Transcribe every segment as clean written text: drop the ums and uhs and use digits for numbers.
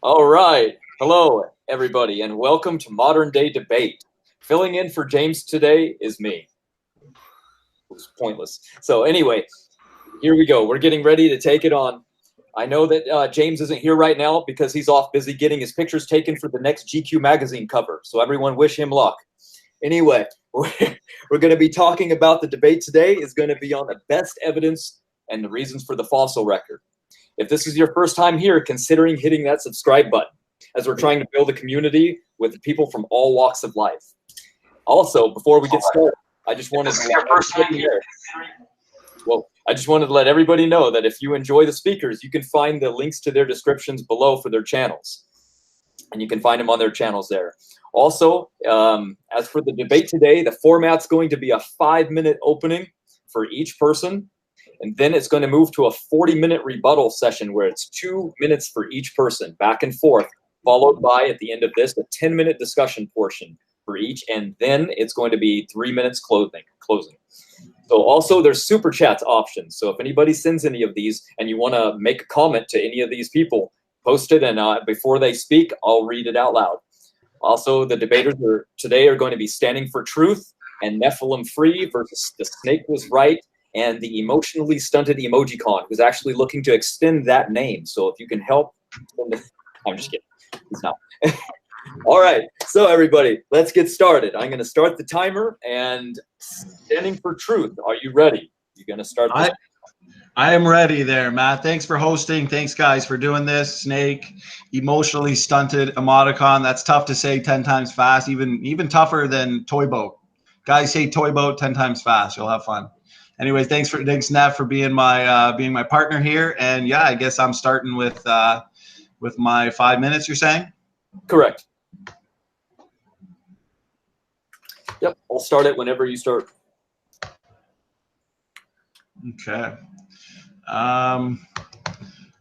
All right. Hello, everybody, and welcome to Modern Day Debate. Filling in for James today is me. It was pointless. So anyway, here we go. We're getting ready to take it on. I know that James isn't here right now because he's off busy getting his pictures taken for the next GQ magazine cover. So everyone wish him luck. Anyway, we're going to be talking about the debate today is going to be on the best evidence and the reasons for the fossil record. If this is your first time here, considering hitting that subscribe button, as we're trying to build a community with people from all walks of life. Also, before we get started, I just wanted to let everybody know that if you enjoy the speakers, you can find the links to their descriptions below for their channels. And you can find them on their channels there. Also, as for the debate today, the format's going to be a 5-minute opening for each person. And then it's going to move to a 40-minute rebuttal session where it's 2 minutes for each person, back and forth, followed by, at the end of this, a 10-minute discussion portion for each. And then it's going to be 3 minutes closing. So also there's super chats options. So if anybody sends any of these and you want to make a comment to any of these people, post it, and before they speak, I'll read it out loud. Also, the debaters today are going to be Standing for Truth and Nephilim Free versus The Snake Was Right and the Emotionally Stunted Emoticon, who's actually looking to extend that name. So if you can help, I'm just kidding. He's not. All right, so everybody, let's get started. I'm going to start the timer, and Standing for Truth, are you ready? You're going to start this? I am ready there, Matt. Thanks for hosting. Thanks, guys, for doing this. Snake, Emotionally Stunted Emoticon. That's tough to say 10 times fast, even tougher than toy boat. Guys, say toy boat 10 times fast. You'll have fun. Anyways, thanks, Nev, for being my partner here. And yeah, I guess I'm starting with my 5 minutes. You're saying? Correct. Yep, I'll start it whenever you start. Okay. Let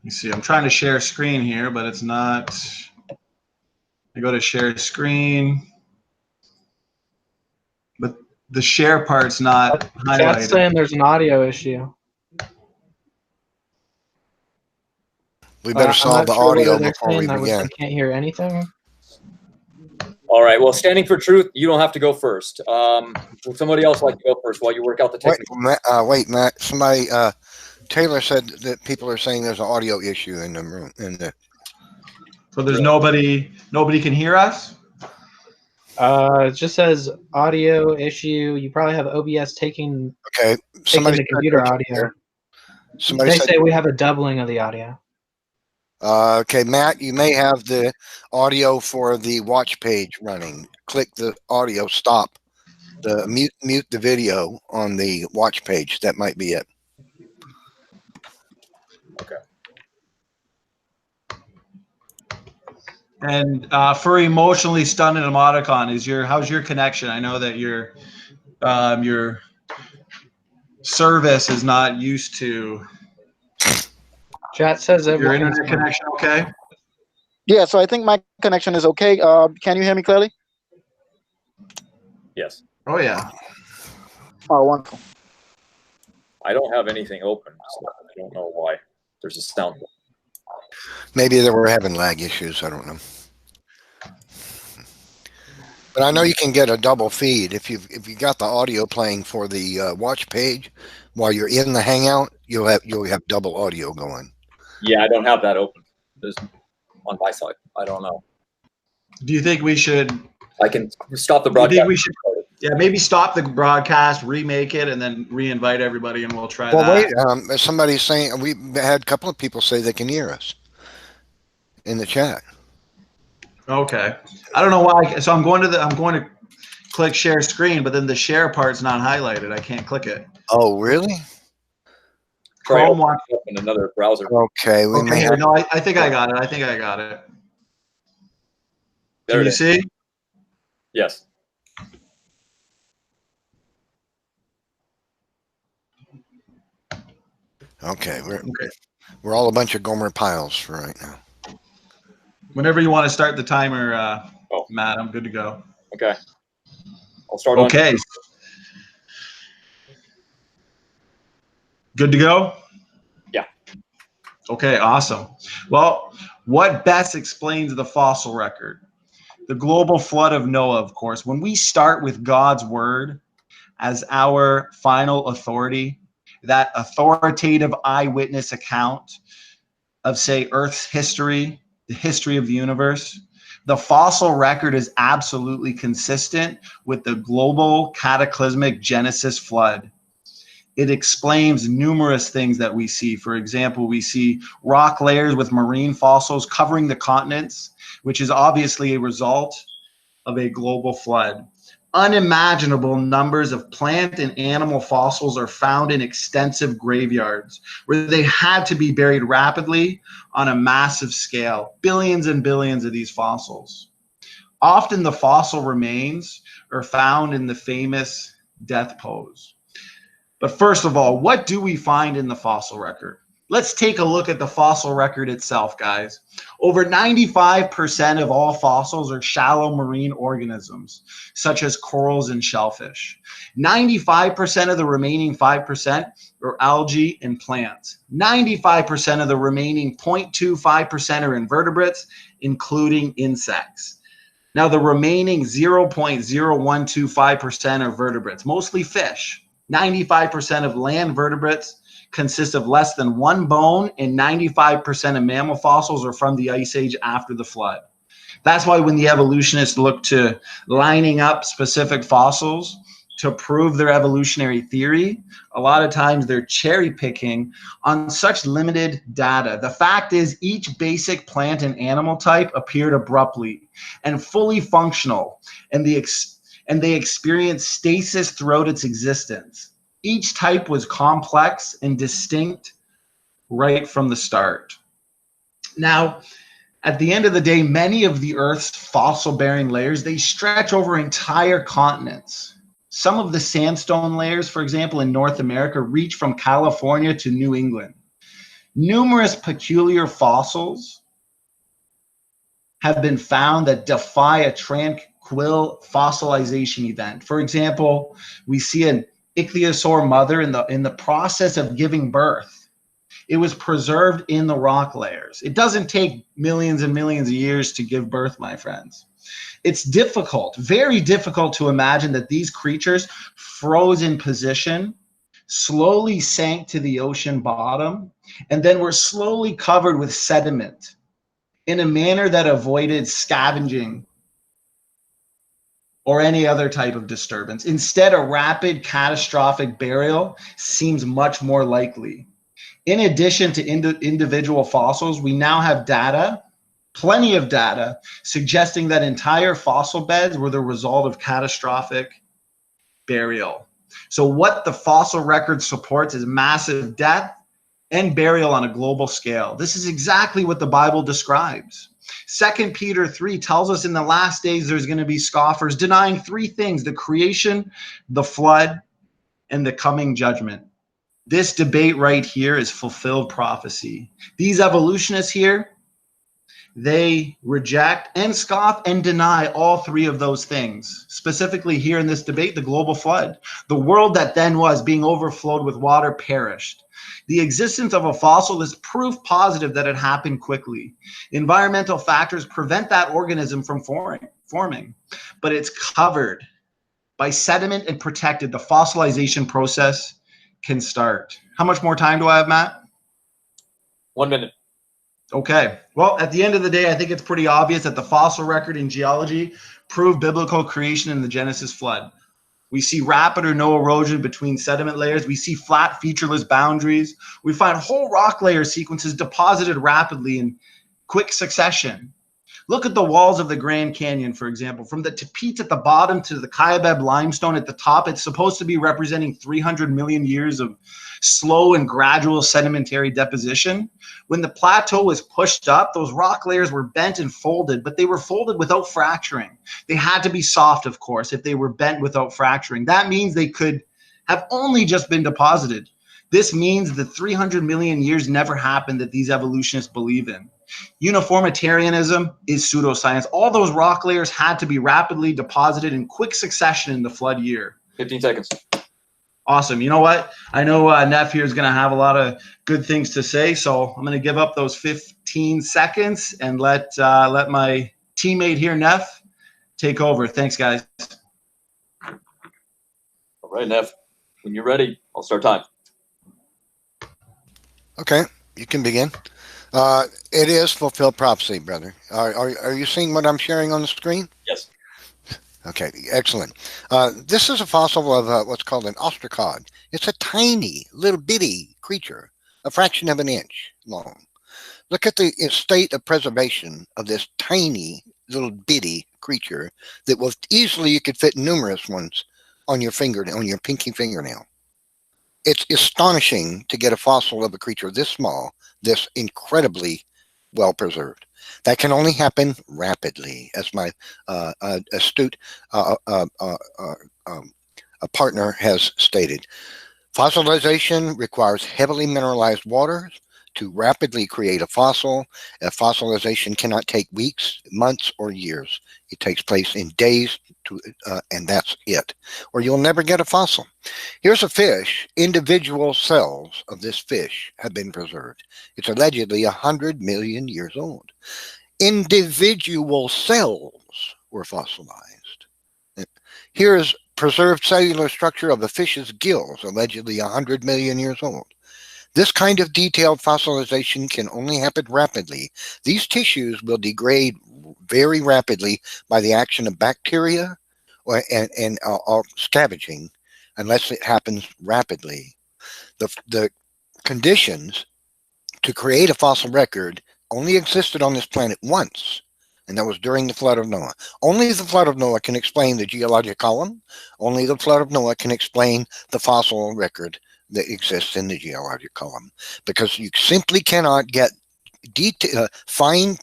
me see. I'm trying to share screen here, but it's not. I go to share screen, but the share part's not highlighted. Chat's saying there's an audio issue. We better solve the audio before we begin. We can't hear anything. All right. Well, Standing for Truth, you don't have to go first. Would somebody else like to go first while you work out the technical? Wait, Matt. Somebody, Taylor said that people are saying there's an audio issue in the room. So there's nobody can hear us? It just says audio issue. You probably have OBS taking the computer audio. They say we have a doubling of the audio. Okay, Matt, you may have the audio for the watch page running. Click the audio stop. Mute the video on the watch page. That might be it. Okay. And for Emotionally Stunted Emoticon, how's your connection? I know that your service is not used to. Chat says your internet connection okay? Yeah, so I think my connection is okay. Can you hear me clearly? Yes. Oh yeah. Oh, wonderful. I don't have anything open, so I don't know why. There's a sound. Maybe they were having lag issues. I don't know. But I know you can get a double feed if you got the audio playing for the watch page while you're in the Hangout. You'll have double audio going. Yeah, I don't have that open. There's on my side. I don't know. Do you think we should? I can stop the broadcast. Maybe stop the broadcast, remake it, and then re-invite everybody, and we'll try that. Well, wait. Somebody's saying we had a couple of people say they can hear us in the chat. Okay, I don't know why. So I'm going to click share screen, but then the share part's not highlighted. I can't click it. Oh, really? Chrome wants to open another browser. Okay. No, I think I got it. Can you see? Yes. Okay. We're all a bunch of Gomer piles for right now. Whenever you want to start the timer, Matt, I'm good to go. Okay. I'll start. Okay. Good to go? Yeah. Okay, awesome. Well, What best explains the fossil record? The global flood of Noah, of course. When we start with God's word as our final authority, that authoritative eyewitness account of, say, Earth's history, the history of the universe, the fossil record is absolutely consistent with the global cataclysmic Genesis flood. It explains numerous things that we see. For example, we see rock layers with marine fossils covering the continents, which is obviously a result of a global flood. Unimaginable numbers of plant and animal fossils are found in extensive graveyards where they had to be buried rapidly on a massive scale. Billions and billions of these fossils. Often the fossil remains are found in the famous death pose. But first of all, what do we find in the fossil record? Let's take a look at the fossil record itself, guys. Over 95% of all fossils are shallow marine organisms, such as corals and shellfish. 95% of the remaining 5% are algae and plants. 95% of the remaining 0.25% are invertebrates, including insects. Now, the remaining 0.0125% are vertebrates, mostly fish. 95% of land vertebrates consist of less than one bone, and 95% of mammal fossils are from the Ice Age after the flood. That's why when the evolutionists look to lining up specific fossils to prove their evolutionary theory, a lot of times they're cherry picking on such limited data. The fact is, each basic plant and animal type appeared abruptly and fully functional, and they experienced stasis throughout its existence. Each type was complex and distinct right from the start. Now, at the end of the day, many of the Earth's fossil-bearing layers, they stretch over entire continents. Some of the sandstone layers, for example, in North America, reach from California to New England. Numerous peculiar fossils have been found that defy a tranquil fossilization event. For example, we see an ichthyosaur mother in the process of giving birth. It was preserved in the rock layers. It doesn't take millions and millions of years to give birth, my friends. It's difficult, very difficult to imagine that these creatures froze in position, slowly sank to the ocean bottom, and then were slowly covered with sediment in a manner that avoided scavenging or any other type of disturbance. Instead, a rapid catastrophic burial seems much more likely. In addition to individual fossils, we now have data, plenty of data, suggesting that entire fossil beds were the result of catastrophic burial. So what the fossil record supports is massive death and burial on a global scale. This is exactly what the Bible describes. 2 Peter 3 tells us in the last days there's going to be scoffers denying three things: the creation, the flood, and the coming judgment. This debate right here is fulfilled prophecy. These evolutionists here, they reject and scoff and deny all three of those things. Specifically here in this debate, the global flood. The world that then was being overflowed with water perished. The existence of a fossil is proof positive that it happened quickly. Environmental factors prevent that organism from forming, but it's covered by sediment and protected. The fossilization process can start. How much more time do I have, Matt? 1 minute. Okay. Well, at the end of the day, I think it's pretty obvious that the fossil record in geology proved biblical creation in the Genesis flood. We see rapid or no erosion between sediment layers. We see flat, featureless boundaries. We find whole rock layer sequences deposited rapidly in quick succession. Look at the walls of the Grand Canyon, for example. From the tapetes at the bottom to the Kaibab limestone at the top, it's supposed to be representing 300 million years of slow and gradual sedimentary deposition. When the plateau was pushed up, those rock layers were bent and folded, but they were folded without fracturing. They had to be soft, of course, if they were bent without fracturing. That means they could have only just been deposited. This means that 300 million years never happened that these evolutionists believe in. Uniformitarianism is pseudoscience. All those rock layers had to be rapidly deposited in quick succession in the flood year. 15 seconds. Awesome. You know what? I know Nephy here is going to have a lot of good things to say, so I'm going to give up those 15 seconds and let my teammate here, Neph, take over. Thanks, guys. All right, Neph, when you're ready, I'll start time. Okay, you can begin. It is fulfilled prophecy, brother. Are you seeing what I'm sharing on the screen? Yes. Okay, excellent. This is a fossil of what's called an ostracod. It's a tiny, little bitty creature, a fraction of an inch long. Look at the state of preservation of this tiny, little bitty creature that will easily, you could fit numerous ones on your finger, on your pinky fingernail. It's astonishing to get a fossil of a creature this small, this incredibly well preserved. That can only happen rapidly, as my astute partner has stated. Fossilization requires heavily mineralized waters to rapidly create a fossil. A fossilization cannot take weeks, months, or years. It takes place in days, and that's it. Or you'll never get a fossil. Here's a fish. Individual cells of this fish have been preserved. It's allegedly 100 million years old. Individual cells were fossilized. Here is preserved cellular structure of a fish's gills, allegedly 100 million years old. This kind of detailed fossilization can only happen rapidly. These tissues will degrade very rapidly by the action of bacteria or scavenging, unless it happens rapidly. The conditions to create a fossil record only existed on this planet once, and that was during the flood of Noah. Only the flood of Noah can explain the geologic column. Only the flood of Noah can explain the fossil record that exists in the geologic column, because you simply cannot get fine,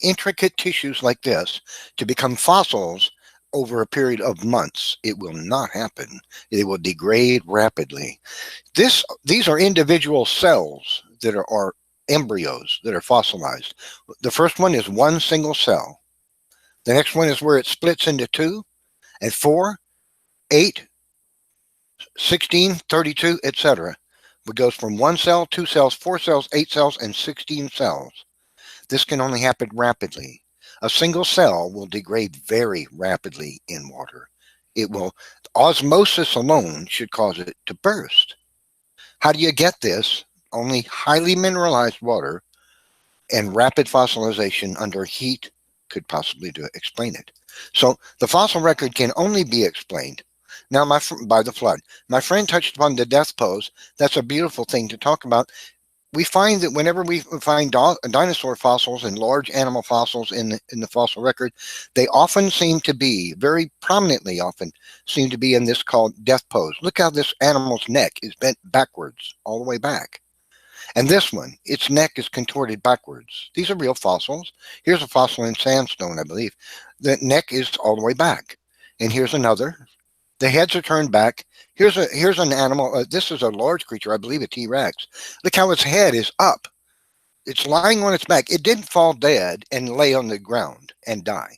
intricate tissues like this to become fossils over a period of months. It will not happen. It will degrade rapidly. These are individual cells that are embryos that are fossilized. The first one is one single cell. The next one is where it splits into 2 and 4, 8, 16, 32, etc. It goes from 1 cell, 2 cells, 4 cells, 8 cells, and 16 cells. This can only happen rapidly. A single cell will degrade very rapidly in water. Osmosis alone should cause it to burst. How do you get this? Only highly mineralized water and rapid fossilization under heat could possibly explain it. So the fossil record can only be explained now by the flood. My friend touched upon the death pose. That's a beautiful thing to talk about. We find that whenever we find dinosaur fossils and large animal fossils in the fossil record, they often seem to be, very prominently often, seem to be in this called death pose. Look how this animal's neck is bent backwards, all the way back. And this one, its neck is contorted backwards. These are real fossils. Here's a fossil in sandstone, I believe. The neck is all the way back. And here's another. The heads are turned back. Here's an animal. This is a large creature, I believe a T-Rex. Look how its head is up. It's lying on its back. It didn't fall dead and lay on the ground and die.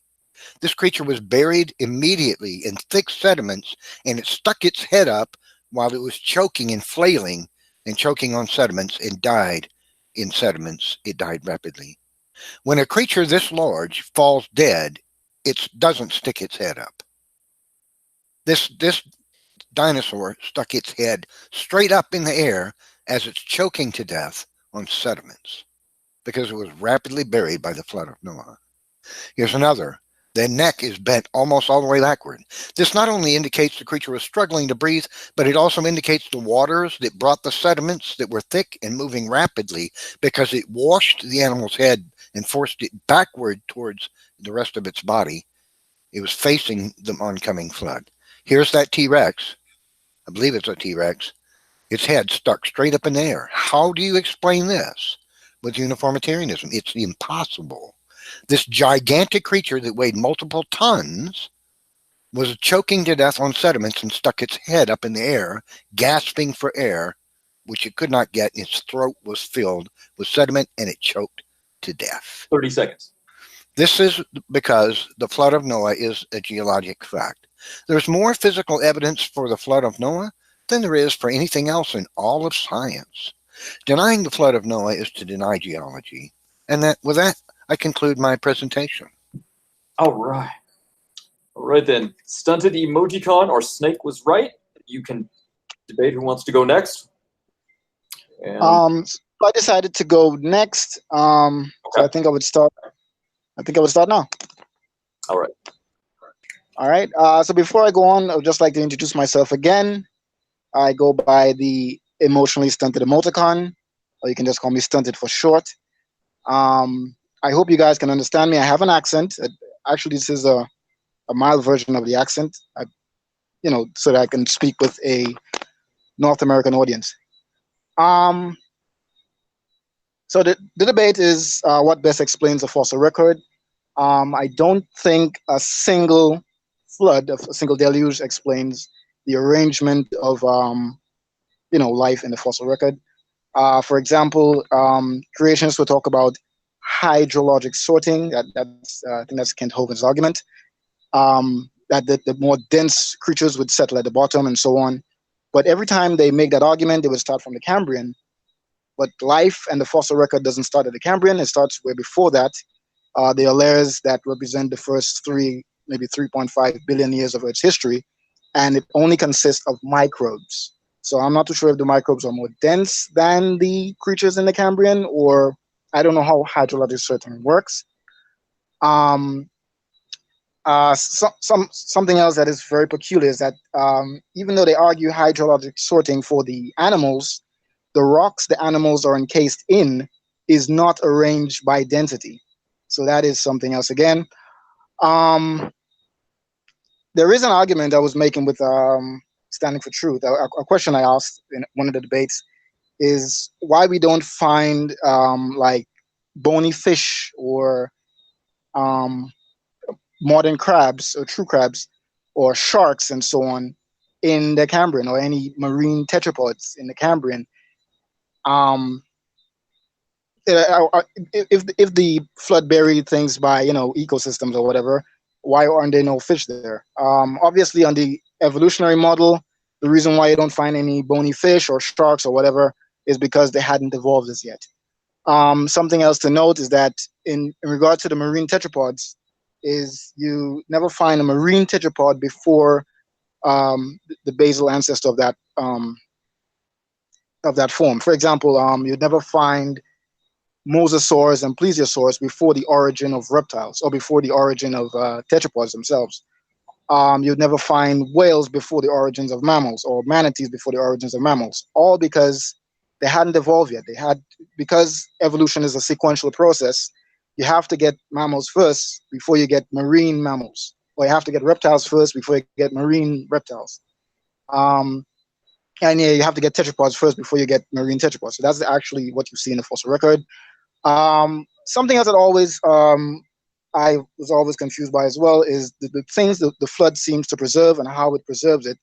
This creature was buried immediately in thick sediments, and it stuck its head up while it was choking and flailing and choking on sediments, and died in sediments. It died rapidly. When a creature this large falls dead, it doesn't stick its head up. This dinosaur stuck its head straight up in the air as it's choking to death on sediments because it was rapidly buried by the flood of Noah. Here's another. The neck is bent almost all the way backward. This not only indicates the creature was struggling to breathe, but it also indicates the waters that brought the sediments that were thick and moving rapidly, because it washed the animal's head and forced it backward towards the rest of its body. It was facing the oncoming flood. Here's that T-Rex. I believe it's a T-Rex. Its head stuck straight up in the air. How do you explain this with uniformitarianism? It's impossible. This gigantic creature that weighed multiple tons was choking to death on sediments and stuck its head up in the air, gasping for air, which it could not get. Its throat was filled with sediment, and it choked to death. 30 seconds. This is because the flood of Noah is a geologic fact. There's more physical evidence for the flood of Noah than there is for anything else in all of science. Denying the flood of Noah is to deny geology. And with that, I conclude my presentation. All right. All right then. Stunted, Emoticon, or Snake was right. You can debate who wants to go next. And... I decided to go next. Okay. So I think I would start. Now. All right. All right. So before I go on, I would just like to introduce myself again. I go by the Emotionally Stunted Emoticon, or you can just call me Stunted for short. I hope you guys can understand me. I have an accent. Actually, this is a mild version of the accent, so that I can speak with a North American audience. So the debate is what best explains a fossil record. I don't think a single flood, a single deluge explains the arrangement of life in the fossil record. For example, creationists will talk about hydrologic sorting. I think that's Kent Hovind's argument. That the more dense creatures would settle at the bottom and so on. But every time they make that argument, they would start from the Cambrian. But life and the fossil record doesn't start at the Cambrian. It starts way before that. There are layers that represent the first maybe 3.5 billion years of Earth's history, and it only consists of microbes. So I'm not too sure if the microbes are more dense than the creatures in the Cambrian, or I don't know how hydrologic sorting works. Something else that is very peculiar is that even though they argue hydrologic sorting for the animals, the rocks the animals are encased in is not arranged by density. So that is something else again. There is an argument I was making with Standing for Truth. A question I asked in one of the debates is why we don't find like bony fish or modern crabs or true crabs or sharks and so on in the Cambrian, or any marine tetrapods in the Cambrian. If the flood buried things by ecosystems or whatever, why aren't there no fish there? Obviously, on the evolutionary model, the reason why you don't find any bony fish or sharks or whatever is because they hadn't evolved as yet. Something else to note is that in regard to the marine tetrapods, is you never find a marine tetrapod before the basal ancestor of that form. For example, you'd never find mosasaurs and plesiosaurs before the origin of reptiles, or before the origin of tetrapods themselves. You'd never find whales before the origins of mammals, or manatees before the origins of mammals, all because they hadn't evolved yet. Because evolution is a sequential process, you have to get mammals first before you get marine mammals, or you have to get reptiles first before you get marine reptiles. And yeah, you have to get tetrapods first before you get marine tetrapods. So that's actually what you see in the fossil record. Something else that I was always confused by as well is the things that the flood seems to preserve and how it preserves it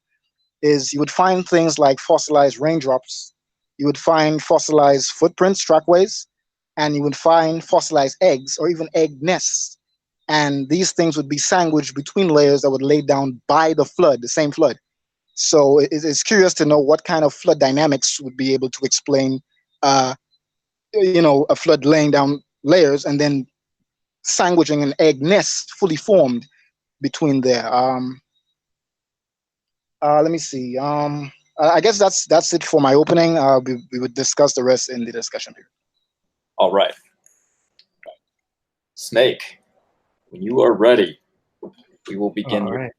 is you would find things like fossilized raindrops, you would find fossilized footprints, trackways, and you would find fossilized eggs or even egg nests. And these things would be sandwiched between layers that would lay down by the flood, the same flood. So it's curious to know what kind of flood dynamics would be able to explain a flood laying down layers and then sandwiching an egg nest fully formed between there. Let me see. I guess that's it for my opening. We would discuss the rest in the discussion period. All right. Snake, when you are ready, we will begin. All right.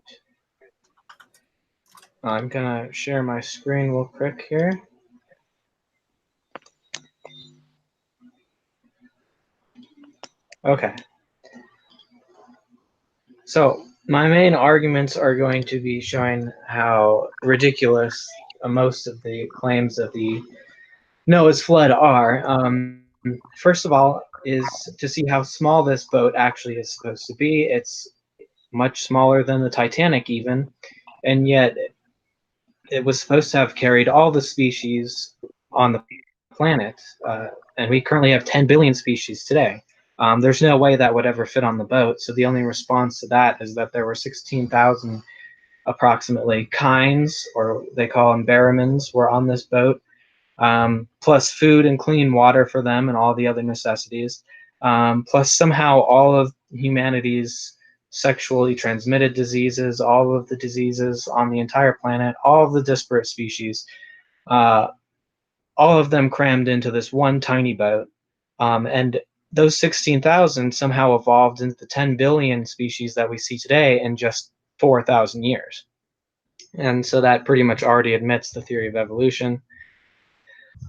I'm gonna share my screen real quick here. Okay. So my main arguments are going to be showing how ridiculous most of the claims of the Noah's flood are. First of all, is to see how small this boat actually is supposed to be. It's much smaller than the Titanic even, and yet it was supposed to have carried all the species on the planet, and we currently have 10 billion species today. There's no way that would ever fit on the boat, so the only response to that is that there were 16,000 approximately kinds, or they call them barramans, were on this boat, plus food and clean water for them and all the other necessities, plus somehow all of humanity's sexually transmitted diseases, all of the diseases on the entire planet, all of the disparate species, all of them crammed into this one tiny boat. And those 16,000 somehow evolved into the 10 billion species that we see today in just 4,000 years. And so that pretty much already admits the theory of evolution.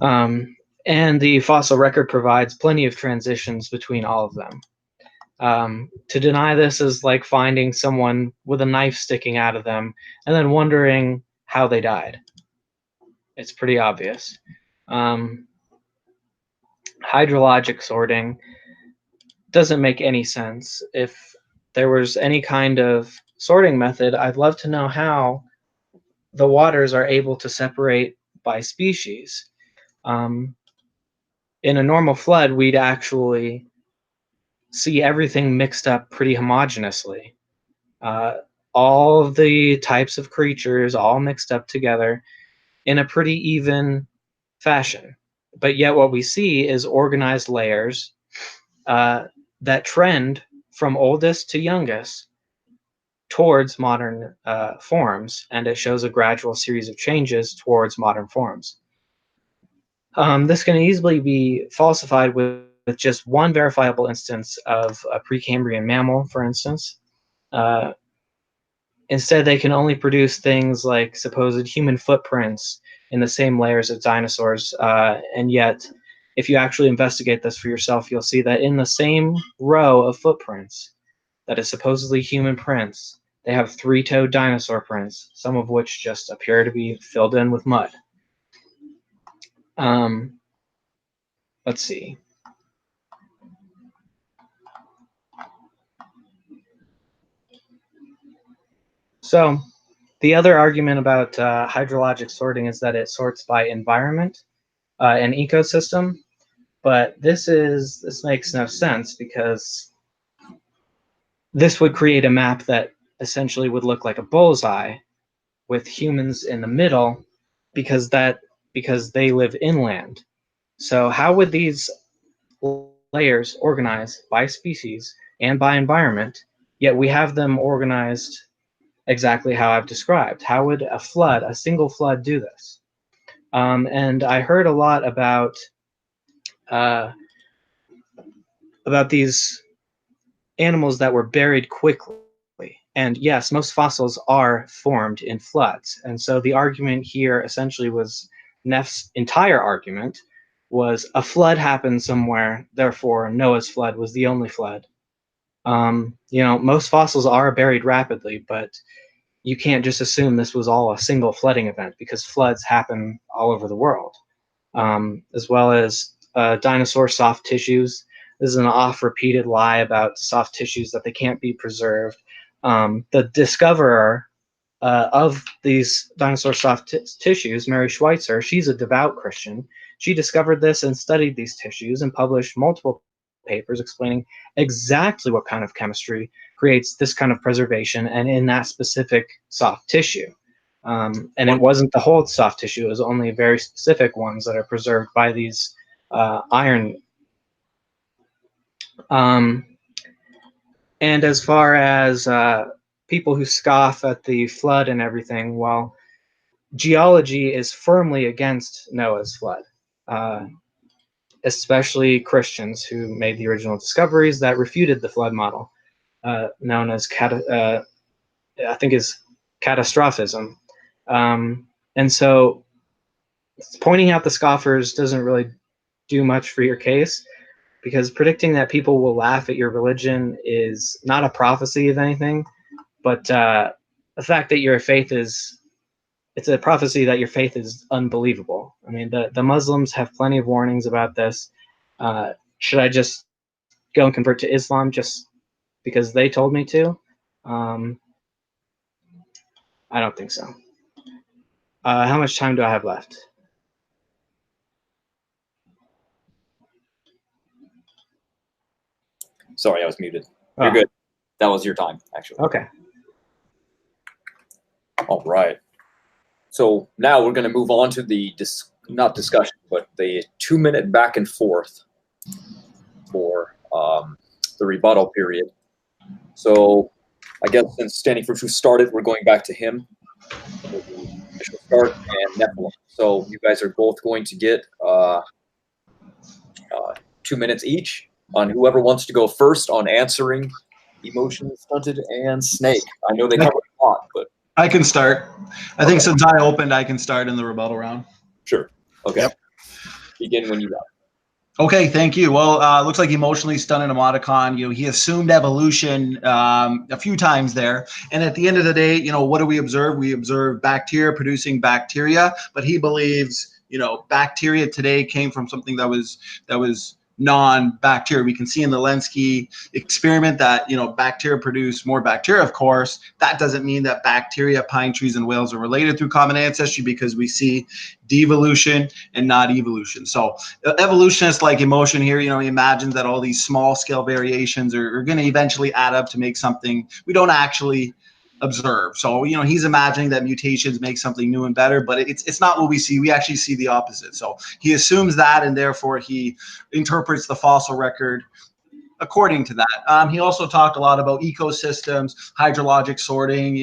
And the fossil record provides plenty of transitions between all of them. To deny this is like finding someone with a knife sticking out of them and then wondering how they died. It's pretty obvious. Hydrologic sorting doesn't make any sense. If there was any kind of sorting method, I'd love to know how the waters are able to separate by species. In a normal flood, we'd actually see everything mixed up pretty homogeneously. All of the types of creatures all mixed up together in a pretty even fashion. But yet what we see is organized layers that trend from oldest to youngest towards modern forms, and it shows a gradual series of changes towards modern forms. This can easily be falsified with just one verifiable instance of a Precambrian mammal, for instance. Instead, they can only produce things like supposed human footprints in the same layers as dinosaurs, and yet, if you actually investigate this for yourself, you'll see that in the same row of footprints that is supposedly human prints, they have three-toed dinosaur prints, some of which just appear to be filled in with mud. Let's see. So the other argument about hydrologic sorting is that it sorts by environment and ecosystem, but this makes no sense, because this would create a map that essentially would look like a bullseye with humans in the middle, because they live inland. So how would these layers organize by species and by environment, yet we have them organized exactly how I've described? How would a single flood do this? And I heard a lot about these animals that were buried quickly. And yes, most fossils are formed in floods. And so the argument here essentially was, Neph's entire argument was, a flood happened somewhere, therefore Noah's flood was the only flood. Most fossils are buried rapidly, but you can't just assume this was all a single flooding event, because floods happen all over the world. As well as dinosaur soft tissues. This is an oft-repeated lie about soft tissues, that they can't be preserved. The discoverer of these dinosaur soft tissues, Mary Schweitzer, she's a devout Christian. She discovered this and studied these tissues and published multiple papers explaining exactly what kind of chemistry creates this kind of preservation and in that specific soft tissue. And it wasn't the whole soft tissue, it was only very specific ones that are preserved by these iron. And as far as people who scoff at the flood and everything, well, geology is firmly against Noah's flood, especially Christians who made the original discoveries that refuted the flood model, known as catastrophism. And so pointing out the scoffers doesn't really do much for your case, because predicting that people will laugh at your religion is not a prophecy of anything, but the fact that your faith it's a prophecy that your faith is unbelievable. I mean, the Muslims have plenty of warnings about this. Should I just go and convert to Islam just because they told me to? I don't think so. How much time do I have left? Sorry, I was muted. You're good. That was your time, actually. Okay. All right. So now we're going to move on to the, not discussion, but the 2-minute back and forth for the rebuttal period. So I guess since Standing for Truth started, we're going back to him for the initial start and Nephilim. So you guys are both going to get 2 minutes each on whoever wants to go first on answering Emotion, Stunted, and Snake. I know they covered a lot, but I can start. I think since I opened, I can start in the rebuttal round. sure. Okay. Yep. Begin when you got. Okay, thank you. Well, looks like Emotionally Stunted Emoticon, he assumed evolution a few times there. And at the end of the day, what do we observe? We observe bacteria producing bacteria, but he believes, bacteria today came from something that was non-bacteria. We can see in the Lenski experiment that, bacteria produce more bacteria, of course. That doesn't mean that bacteria, pine trees, and whales are related through common ancestry, because we see devolution and not evolution. So evolutionists like Emotion here, he imagines that all these small scale variations are going to eventually add up to make something we don't actually observe. So, he's imagining that mutations make something new and better, but it's not what we see. We actually see the opposite. So he assumes that, and therefore he interprets the fossil record according to that. He also talked a lot about ecosystems, hydrologic sorting,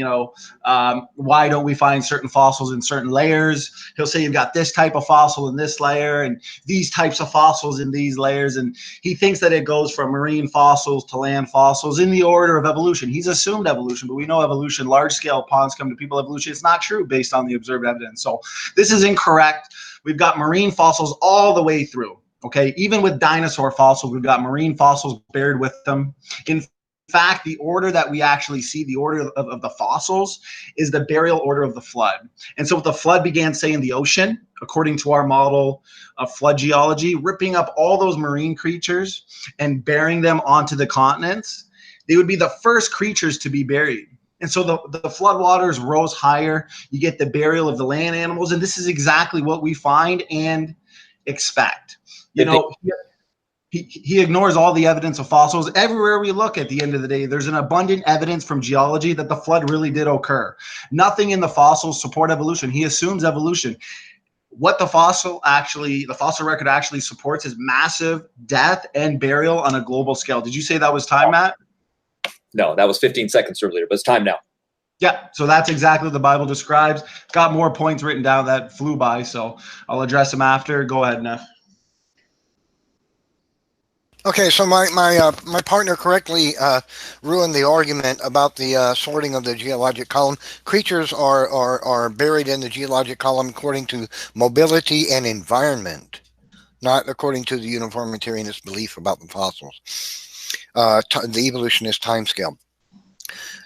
why don't we find certain fossils in certain layers? He'll say you've got this type of fossil in this layer and these types of fossils in these layers. And he thinks that it goes from marine fossils to land fossils in the order of evolution. He's assumed evolution, but we know evolution, large scale ponds come to people evolution. It's not true based on the observed evidence. So this is incorrect. We've got marine fossils all the way through. Okay, even with dinosaur fossils, we've got marine fossils buried with them. In fact, the order that we actually see, the order of the fossils, is the burial order of the flood. And so the flood began, say, in the ocean, according to our model of flood geology, ripping up all those marine creatures and burying them onto the continents. They would be the first creatures to be buried. And so the flood waters rose higher. You get the burial of the land animals. And this is exactly what we find and expect. He ignores all the evidence of fossils. Everywhere we look at the end of the day, there's an abundant evidence from geology that the flood really did occur. Nothing in the fossils support evolution. He assumes evolution. What the fossil record actually supports is massive death and burial on a global scale. Did you say that was time, Matt? No, that was 15 seconds earlier, but it's time now. Yeah, so that's exactly what the Bible describes. Got more points written down that flew by, so I'll address them after. Go ahead, Neff. Okay, so my partner correctly ruined the argument about the sorting of the geologic column. Creatures are buried in the geologic column according to mobility and environment, not according to the uniformitarianist belief about the fossils. The evolutionist timescale.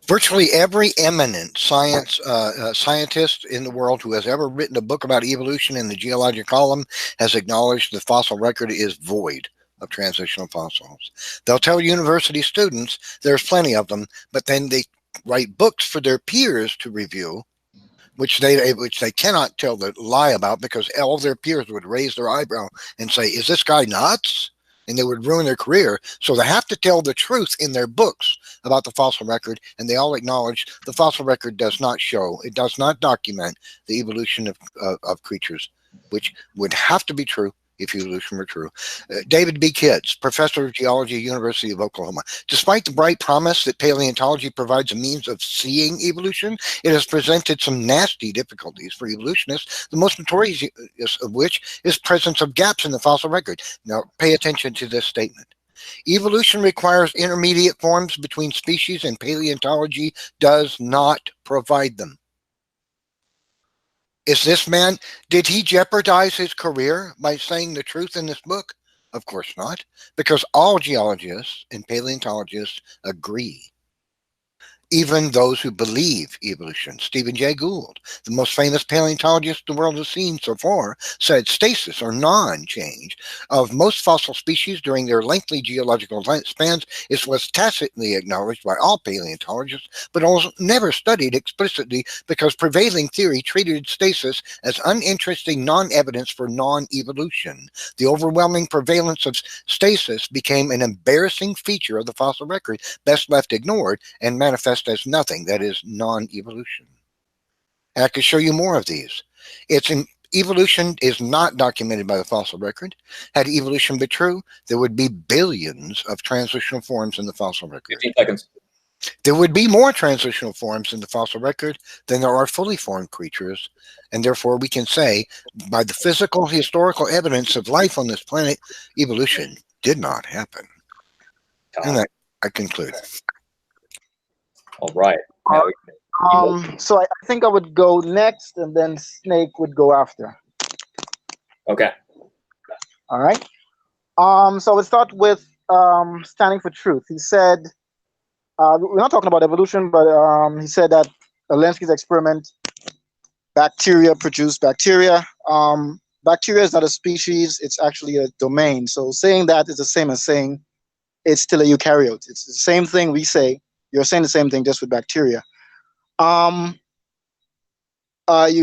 Virtually every eminent scientist in the world who has ever written a book about evolution in the geologic column has acknowledged the fossil record is void of transitional fossils. They'll tell university students there's plenty of them, but then they write books for their peers to review, which they cannot tell the lie about, because all their peers would raise their eyebrow and say, is this guy nuts? And they would ruin their career. So they have to tell the truth in their books about the fossil record, and they all acknowledge the fossil record does not show, it does not document the evolution of creatures, which would have to be true if evolution were true. David B. Kitts, professor of geology, University of Oklahoma. Despite the bright promise that paleontology provides a means of seeing evolution, it has presented some nasty difficulties for evolutionists, the most notorious of which is presence of gaps in the fossil record. Now, pay attention to this statement. Evolution requires intermediate forms between species, and paleontology does not provide them. Is this man, did he jeopardize his career by saying the truth in this book? Of course not, because all geologists and paleontologists agree. Even those who believe evolution. Stephen Jay Gould, the most famous paleontologist the world has seen so far, said stasis, or non-change, of most fossil species during their lengthy geological spans is what's tacitly acknowledged by all paleontologists, but also never studied explicitly, because prevailing theory treated stasis as uninteresting non-evidence for non-evolution. The overwhelming prevalence of stasis became an embarrassing feature of the fossil record, best left ignored and manifest as nothing, that is, non-evolution. And I could show you more of these. Evolution is not documented by the fossil record. Had evolution been true, there would be billions of transitional forms in the fossil record. 15 seconds. There would be more transitional forms in the fossil record than there are fully formed creatures, and therefore we can say, by the physical, historical evidence of life on this planet, evolution did not happen. And that I conclude. All right. So I think I would go next, and then Snake would go after. Okay. All right. So I would start with standing for truth. He said, we're not talking about evolution, but he said that Lenski's experiment, bacteria produced bacteria. Bacteria is not a species; it's actually a domain. So saying that is the same as saying it's still a eukaryote. It's the same thing we say. You're saying the same thing just with bacteria. You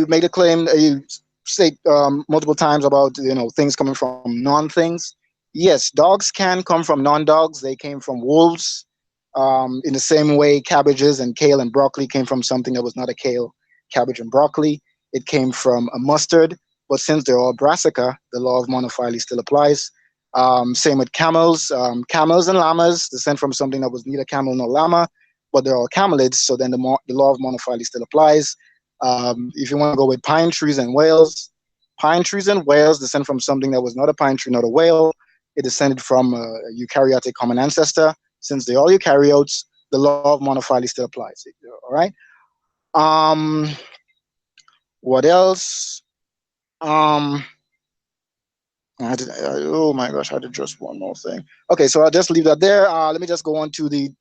made a claim. You state multiple times about things coming from non-things. Yes, dogs can come from non-dogs. They came from wolves. In the same way, cabbages and kale and broccoli came from something that was not a kale, cabbage and broccoli. It came from a mustard. But since they're all brassica, the law of monophyly still applies. Same with camels. Camels and llamas descend from something that was neither camel nor llama, but they're all camelids. So then the law of monophyly still applies. If you want to go with pine trees and whales descend from something that was not a pine tree, not a whale. It descended from a eukaryotic common ancestor. Since they're all eukaryotes, the law of monophyly still applies. All right. What else? Oh my gosh, I had just one more thing. Okay, so I'll just leave that there. Let me just go on to the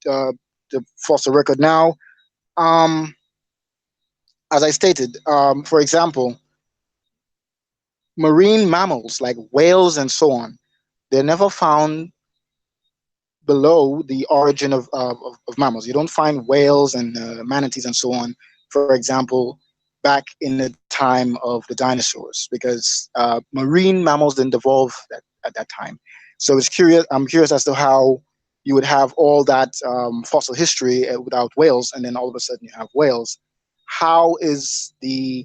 fossil record now. As I stated, for example, marine mammals like whales and so on, they're never found below the origin of mammals. You don't find whales and manatees and so on, for example, back in the time of the dinosaurs, because marine mammals didn't evolve at that time. So I'm curious as to how you would have all that fossil history without whales, and then all of a sudden you have whales. How is the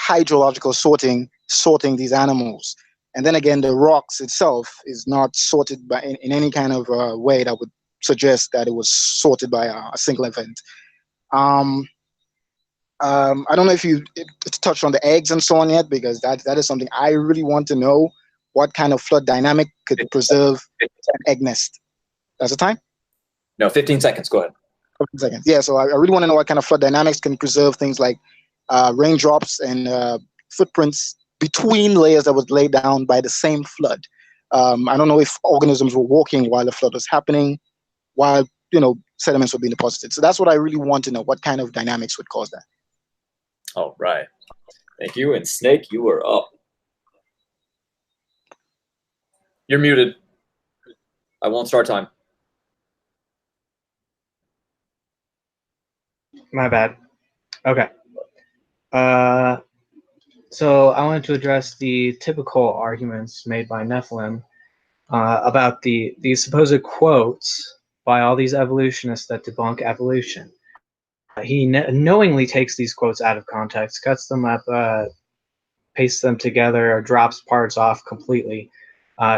hydrological sorting these animals? And then again, the rocks itself is not sorted in any kind of way that would suggest that it was sorted by a single event. I don't know if you touched on the eggs and so on yet, because that is something I really want to know. What kind of flood dynamic could preserve an egg nest? That's the time? No, 15 seconds. Go ahead. 15 seconds. Yeah, so I really want to know what kind of flood dynamics can preserve things like raindrops and footprints between layers that was laid down by the same flood. I don't know if organisms were walking while the flood was happening, while sediments were being deposited. So that's what I really want to know. What kind of dynamics would cause that? All right. Thank you. And Snake, you are up. You're muted. I won't start time. My bad. Okay. So I wanted to address the typical arguments made by Nephilim about these supposed quotes by all these evolutionists that debunk evolution. He knowingly takes these quotes out of context, cuts them up, pastes them together, or drops parts off completely.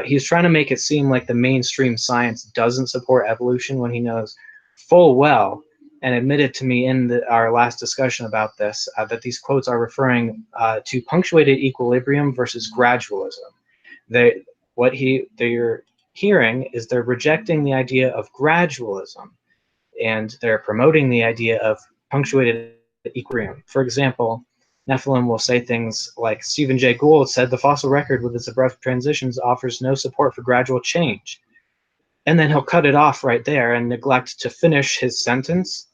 He's trying to make it seem like the mainstream science doesn't support evolution when he knows full well, and admitted to me in our last discussion about this, that these quotes are referring to punctuated equilibrium versus gradualism. What they're hearing is they're rejecting the idea of gradualism, and they're promoting the idea of punctuated equilibrium. For example, Nephilim will say things like, Stephen Jay Gould said, the fossil record with its abrupt transitions offers no support for gradual change. And then he'll cut it off right there and neglect to finish his sentence,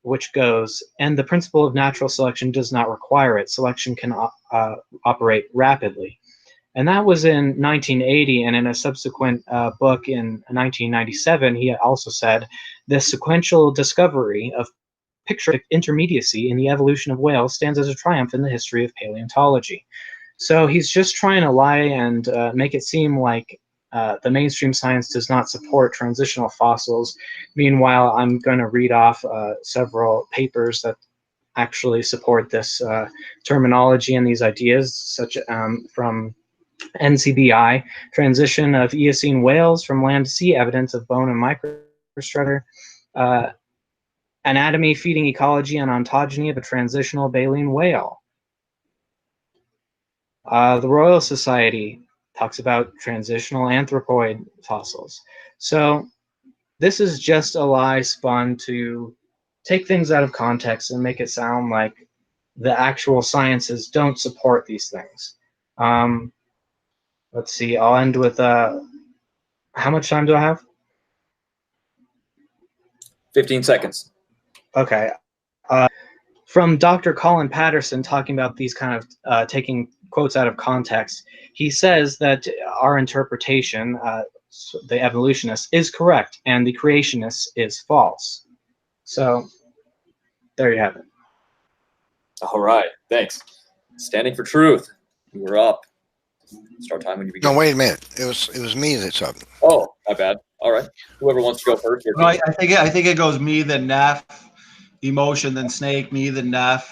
which goes, and the principle of natural selection does not require it. Selection can operate rapidly. And that was in 1980, and in a subsequent book in 1997, he also said, the sequential discovery of picture intermediacy in the evolution of whales stands as a triumph in the history of paleontology. So he's just trying to lie and make it seem like the mainstream science does not support transitional fossils. Meanwhile, I'm going to read off several papers that actually support this terminology and these ideas, such from NCBI, transition of Eocene whales from land to sea, evidence of bone and microstructure, anatomy, feeding ecology, and ontogeny of a transitional baleen whale. The Royal Society talks about transitional anthropoid fossils. So this is just a lie spun to take things out of context and make it sound like the actual sciences don't support these things. Let's see, I'll end with, how much time do I have? 15 seconds. Okay. From Dr. Colin Patterson talking about these kind of taking quotes out of context, he says that our interpretation, the evolutionist, is correct and the creationist is false. So there you have it. All right, thanks. Standing for truth. You were up. Start time when you begin. No, wait a minute. It was me that's up. Oh, my bad. All right. Whoever wants to go first. No, I think it goes me, then Neph, Emotion, then Snake, me, then Neph.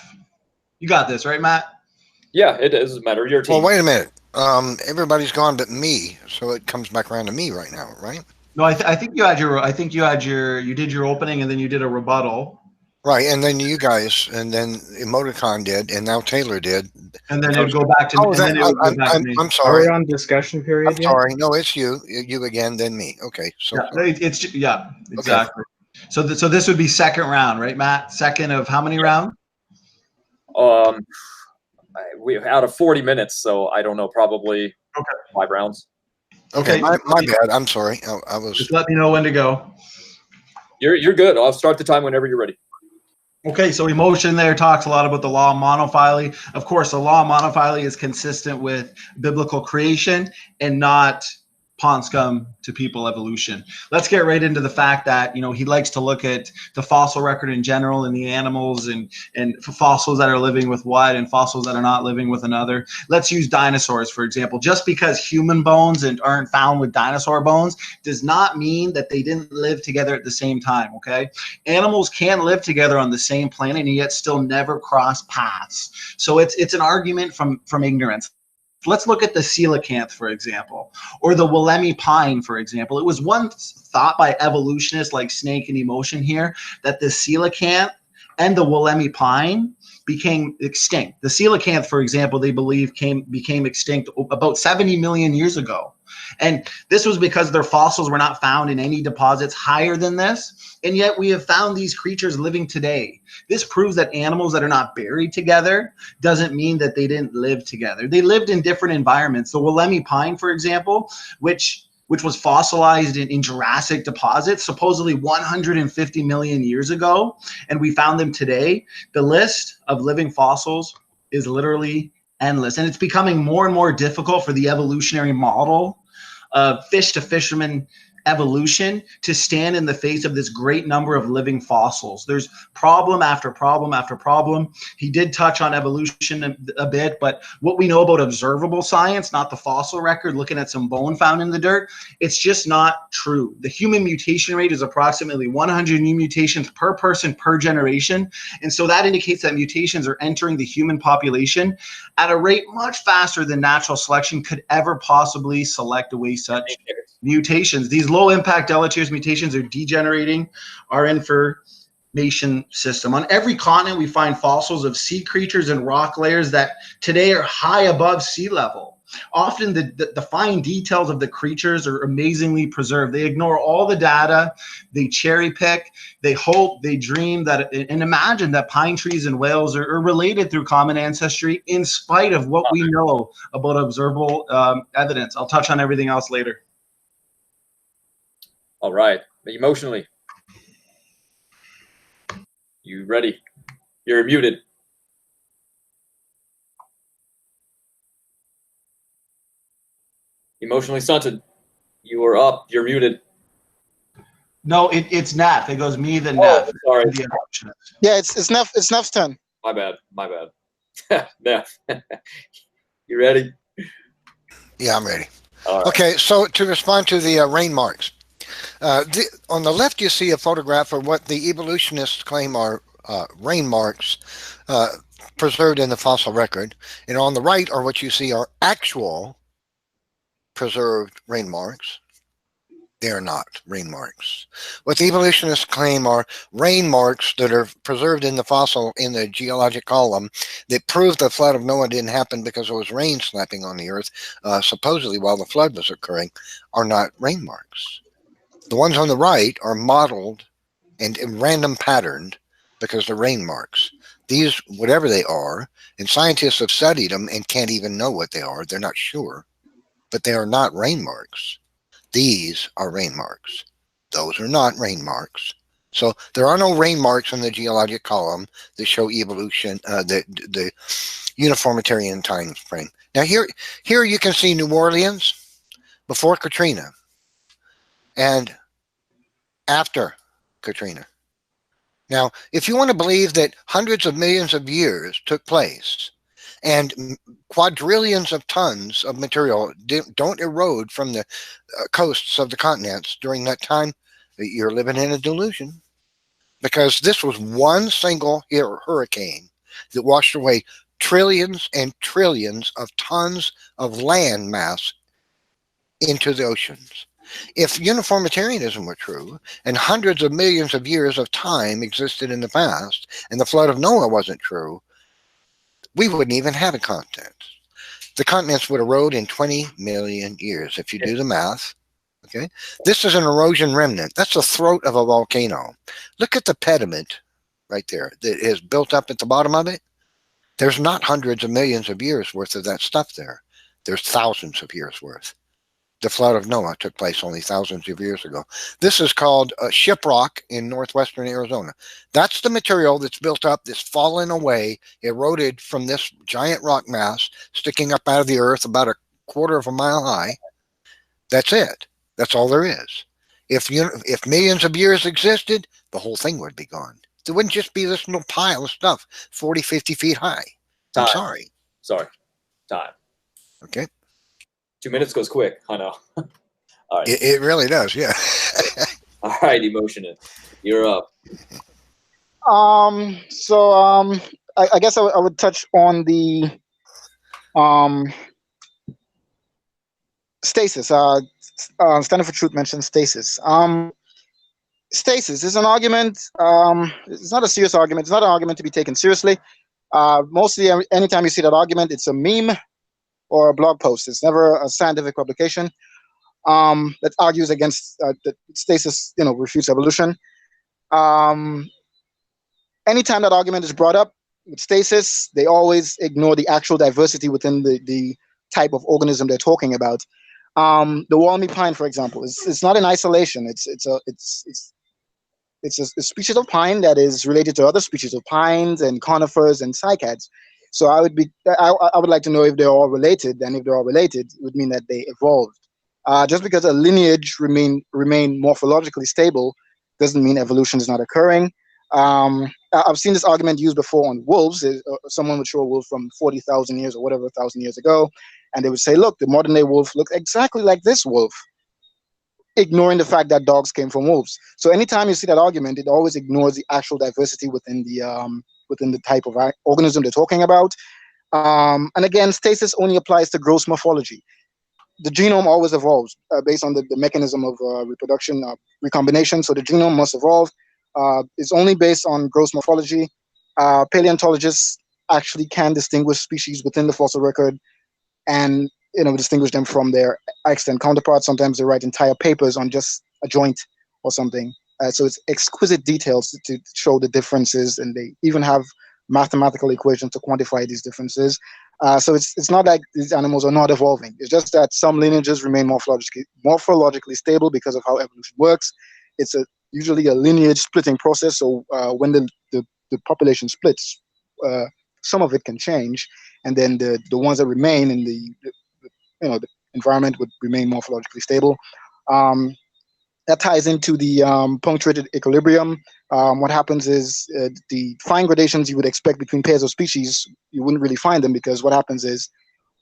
You got this, right, Matt? Yeah, it doesn't matter. Your team. Well, wait a minute. Everybody's gone but me, so it comes back around to me right now, right? No, I think you did your opening and then you did a rebuttal. Right, and then you guys, and then Emoticon did, and now Taylor did. And then it would go back to me. I'm sorry. Are we on discussion period I'm sorry. No, it's you. You again, then me. Okay. So yeah, exactly. Okay. So this would be second round, right, Matt? Second of how many rounds? We out of 40 minutes, so I don't know, probably 5 rounds. Okay, my bad. I'm sorry. I was. Just let me know when to go. You're good. I'll start the time whenever you're ready. Okay, so Emotion there talks a lot about the law of monophyly. Of course, the law of monophyly is consistent with biblical creation and not pond scum to people evolution. Let's get right into the fact that, he likes to look at the fossil record in general and the animals and fossils that are living with what and fossils that are not living with another. Let's use dinosaurs, for example. Just because human bones aren't found with dinosaur bones does not mean that they didn't live together at the same time, okay? Animals can live together on the same planet and yet still never cross paths. So it's an argument from ignorance. Let's look at the coelacanth, for example, or the Wollemi pine, for example. It was once thought by evolutionists like Snake and Emotion here that the coelacanth and the Wollemi pine became extinct. The coelacanth, for example, they believe became extinct about 70 million years ago. And this was because their fossils were not found in any deposits higher than this. And yet we have found these creatures living today. This proves that animals that are not buried together doesn't mean that they didn't live together. They lived in different environments. The Wollemi pine, for example, which was fossilized in Jurassic deposits, supposedly 150 million years ago, and we found them today. The list of living fossils is literally endless, and it's becoming more and more difficult for the evolutionary model of fish to fisherman evolution to stand in the face of this great number of living fossils. There's problem after problem after problem. He did touch on evolution a bit, but what we know about observable science, not the fossil record, looking at some bone found in the dirt, it's just not true. The human mutation rate is approximately 100 new mutations per person per generation. And so that indicates that mutations are entering the human population at a rate much faster than natural selection could ever possibly select away such mutations. These low impact deleterious mutations are degenerating our information system. On every continent, we find fossils of sea creatures and rock layers that today are high above sea level. Often the fine details of the creatures are amazingly preserved. They ignore all the data, they cherry pick, they hope, they dream that and imagine that pine trees and whales are related through common ancestry in spite of what we know about observable evidence. I'll touch on everything else later. All right. Emotionally. You ready? You're muted. Emotionally stunted. You are up. You're muted. No, it's Neph. It goes me, then Neph. Sorry. Yeah, it's Neph's turn. My bad. Neph. You ready? Yeah, I'm ready. All right. Okay, so to respond to the rain marks, on the left you see a photograph of what the evolutionists claim are rain marks preserved in the fossil record, and on the right are what you see are actual preserved rain marks. They are not rain marks. What the evolutionists claim are rain marks that are preserved in the fossil, in the geologic column, that prove the flood of Noah didn't happen because there was rain slapping on the earth, supposedly while the flood was occurring, are not rain marks. The ones on the right are modeled and random patterned because they're rain marks. These, whatever they are, and scientists have studied them and can't even know what they are. They're not sure, but they are not rain marks. These are rain marks. Those are not rain marks. So there are no rain marks in the geologic column that show evolution, the uniformitarian time frame. Now here you can see New Orleans before Katrina and after Katrina. Now, if you want to believe that hundreds of millions of years took place and quadrillions of tons of material don't erode from the coasts of the continents during that time, you're living in a delusion. Because this was one single hurricane that washed away trillions and trillions of tons of land mass into the oceans. If uniformitarianism were true, and hundreds of millions of years of time existed in the past, and the flood of Noah wasn't true, we wouldn't even have a continent. The continents would erode in 20 million years, if you do the math. Okay, this is an erosion remnant. That's the throat of a volcano. Look at the pediment right there that is built up at the bottom of it. There's not hundreds of millions of years worth of that stuff there. There's thousands of years worth. The flood of Noah took place only thousands of years ago. This is called shiprock in northwestern Arizona. That's the material that's built up, that's fallen away, eroded from this giant rock mass sticking up out of the earth about a quarter of a mile high. That's it. That's all there is. If millions of years existed, the whole thing would be gone. There wouldn't just be this little pile of stuff 40, 50 feet high. Time. I'm sorry. Sorry. Time. Okay. 2 minutes goes quick. I know. All right. It really does, yeah. All right, Emotion, you're up. I guess I would touch on the stasis. Standing for Truth mentioned stasis. Stasis is an argument. It's not a serious argument. It's not an argument to be taken seriously. Mostly, anytime you see that argument, it's a meme or a blog post. It's never a scientific publication that argues against that stasis, refutes evolution. Anytime that argument is brought up with stasis, they always ignore the actual diversity within the type of organism they're talking about. The Walmy pine, for example, it's not in isolation. It's a species of pine that is related to other species of pines and conifers and cycads. So I would like to know if they're all related, and if they're all related, it would mean that they evolved. Just because a lineage remain morphologically stable doesn't mean evolution is not occurring. I've seen this argument used before on wolves. Someone would show a wolf from 40,000 years or whatever 1,000 years ago, and they would say, look, the modern day wolf looks exactly like this wolf, ignoring the fact that dogs came from wolves. So anytime you see that argument, it always ignores the actual diversity within the type of organism they're talking about. And again, stasis only applies to gross morphology. The genome always evolves based on the mechanism of reproduction, recombination. So the genome must evolve. It's only based on gross morphology. Paleontologists actually can distinguish species within the fossil record and distinguish them from their extant counterparts. Sometimes they write entire papers on just a joint or something. So it's exquisite details to show the differences, and they even have mathematical equations to quantify these differences. So it's not like these animals are not evolving. It's just that some lineages remain morphologically stable because of how evolution works. It's usually a lineage splitting process. So when the population splits, some of it can change, and then the ones that remain in the environment would remain morphologically stable. That ties into the punctuated equilibrium. What happens is the fine gradations you would expect between pairs of species, you wouldn't really find them, because what happens is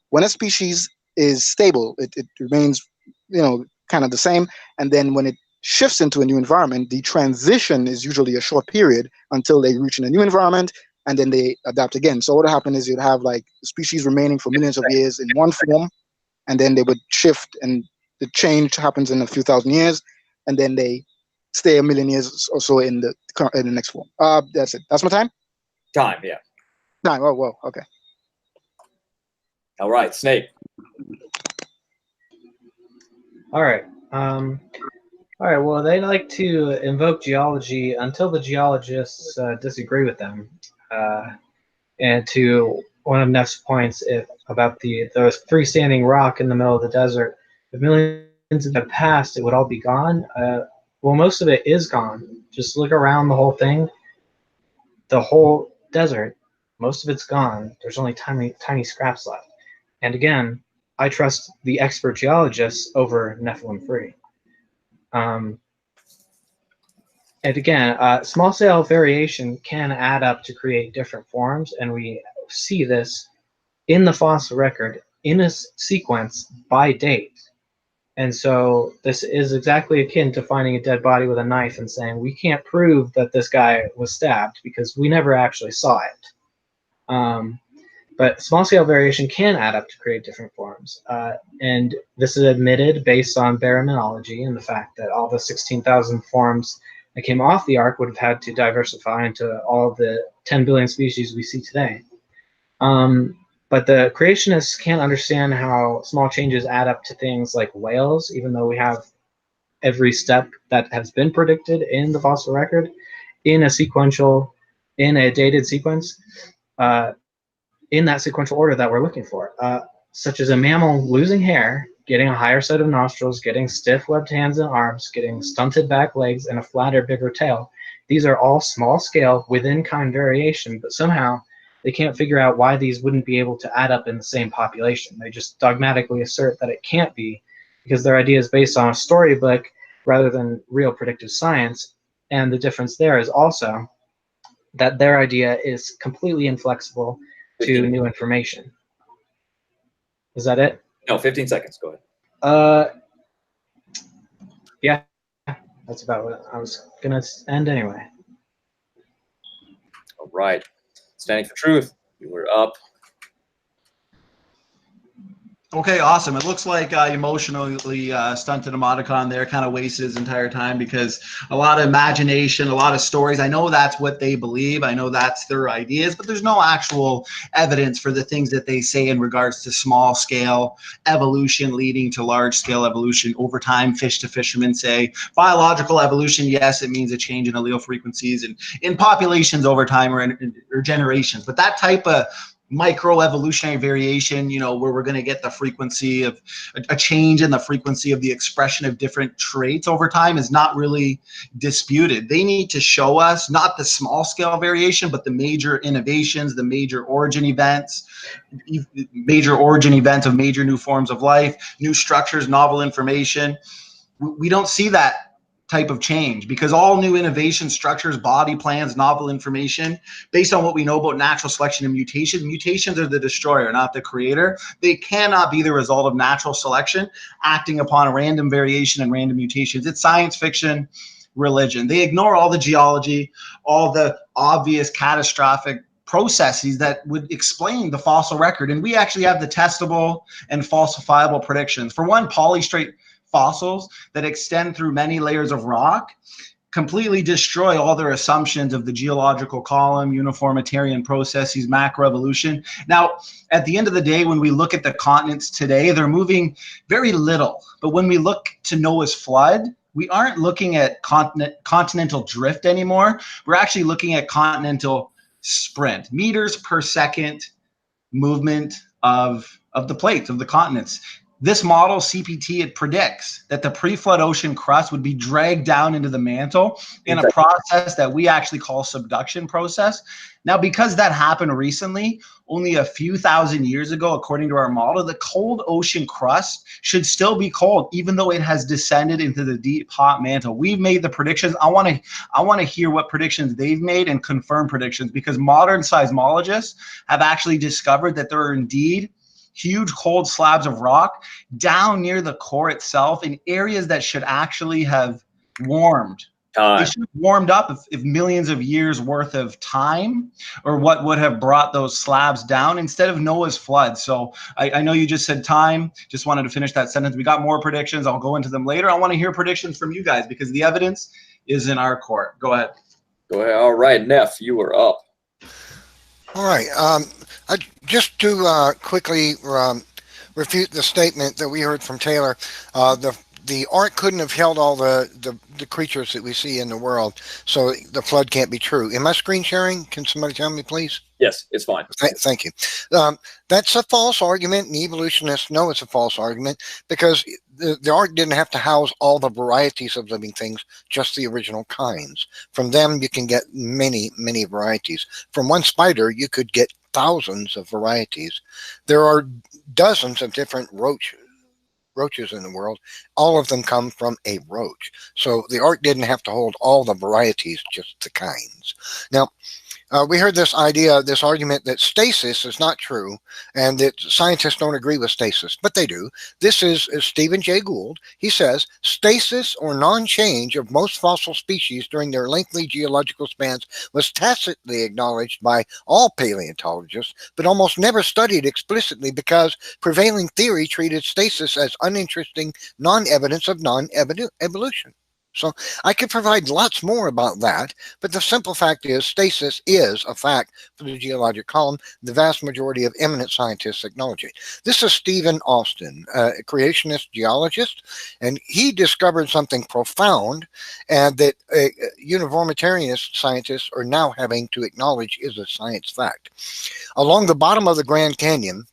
when a species is stable. It remains, kind of the same. And then when it shifts into a new environment, the transition is usually a short period until they reach in a new environment, and then they adapt again. So what would happen is you'd have like species remaining for millions of years in one form, and then they would shift, and the change happens in a few thousand years, and then they stay a million years or so in the next form. That's it. That's my time? Time, yeah. Time. Oh, well, okay. All right, Snake. All right. All right. Well, they like to invoke geology until the geologists disagree with them. And to one of Neff's points about the freestanding rock in the middle of the desert, if millions had passed, it would all be gone. Well, most of it is gone. Just look around the whole thing. The whole desert, most of it's gone. There's only tiny scraps left. And again, I trust the expert geologists over Nephilim-free. And again, small-scale variation can add up to create different forms, and we see this in the fossil record in a sequence by date. And so this is exactly akin to finding a dead body with a knife and saying, we can't prove that this guy was stabbed because we never actually saw it. But small-scale variation can add up to create different forms. And this is admitted based on baraminology and the fact that all the 16,000 forms that came off the ark would have had to diversify into all the 10 billion species we see today. But the creationists can't understand how small changes add up to things like whales, even though we have every step that has been predicted in the fossil record in a dated sequence, in that sequential order that we're looking for, such as a mammal losing hair, getting a higher set of nostrils, getting stiff webbed hands and arms, getting stunted back legs, and a flatter, bigger tail. These are all small scale, within kind variation, but somehow they can't figure out why these wouldn't be able to add up in the same population. They just dogmatically assert that it can't be because their idea is based on a storybook rather than real predictive science. And the difference there is also that their idea is completely inflexible to new information. Is that it? No, 15 seconds. Go ahead. Yeah, that's about what I was gonna end anyway. All right. Standing for truth. You were up. Okay, awesome. It looks like emotionally stunted Emoticon there kind of wasted his entire time because a lot of imagination, a lot of stories. I know that's what they believe. I know that's their ideas, but there's no actual evidence for the things that they say in regards to small scale evolution leading to large scale evolution over time. Fish to fishermen say biological evolution. Yes, it means a change in allele frequencies and in populations over time or generations. But that type of microevolutionary variation, where we're going to get the frequency of a change in the frequency of the expression of different traits over time is not really disputed. They need to show us not the small scale variation, but the major innovations, the major origin events of major new forms of life, new structures, novel information. We don't see that type of change because all new innovation, structures, body plans, novel information, based on what we know about natural selection and mutations are the destroyer, not the creator. They cannot be the result of natural selection acting upon a random variation and random mutations. It's science fiction religion. They ignore all the geology, all the obvious catastrophic processes that would explain the fossil record. And we actually have the testable and falsifiable predictions. For one, polystrate fossils that extend through many layers of rock completely destroy all their assumptions of the geological column, uniformitarian processes, macroevolution. Now, at the end of the day, when we look at the continents today, they're moving very little. But when we look to Noah's flood, we aren't looking at continental drift anymore. We're actually looking at continental sprint, meters per second movement of the plates, of the continents. This model, CPT, it predicts that the pre-flood ocean crust would be dragged down into the mantle in a process that we actually call subduction process. Now, because that happened recently, only a few thousand years ago, according to our model, the cold ocean crust should still be cold, even though it has descended into the deep, hot mantle. We've made the predictions. I want to hear what predictions they've made and confirm predictions, because modern seismologists have actually discovered that there are indeed huge cold slabs of rock down near the core itself in areas that should actually have warmed. They should have warmed up if millions of years worth of time, or what would have brought those slabs down instead of Noah's flood. So I know you just said time. Just wanted to finish that sentence. We got more predictions. I'll go into them later. I want to hear predictions from you guys because the evidence is in our court. Go ahead. Go ahead. All right, Neph, you are up. All right. Just to quickly refute the statement that we heard from Taylor, the ark couldn't have held all the creatures that we see in the world, so the flood can't be true. Am I screen sharing? Can somebody tell me, please? Yes, it's fine. Thank you. That's a false argument, and evolutionists know it's a false argument because the ark didn't have to house all the varieties of living things, just the original kinds. From them, you can get many, many varieties. From one spider, you could get thousands of varieties. There are dozens of different roaches in the world. All of them come from a roach. So the ark didn't have to hold all the varieties, just the kinds. Now, we heard this argument that stasis is not true and that scientists don't agree with stasis, but they do. This is Stephen Jay Gould. He says, stasis or non-change of most fossil species during their lengthy geological spans was tacitly acknowledged by all paleontologists, but almost never studied explicitly because prevailing theory treated stasis as uninteresting non-evidence of non-evolution. So I could provide lots more about that, but the simple fact is stasis is a fact for the geologic column. The vast majority of eminent scientists acknowledge it. This is Stephen Austin, a creationist geologist, and he discovered something profound and that uniformitarianist scientists are now having to acknowledge is a science fact. Along the bottom of the Grand Canyon,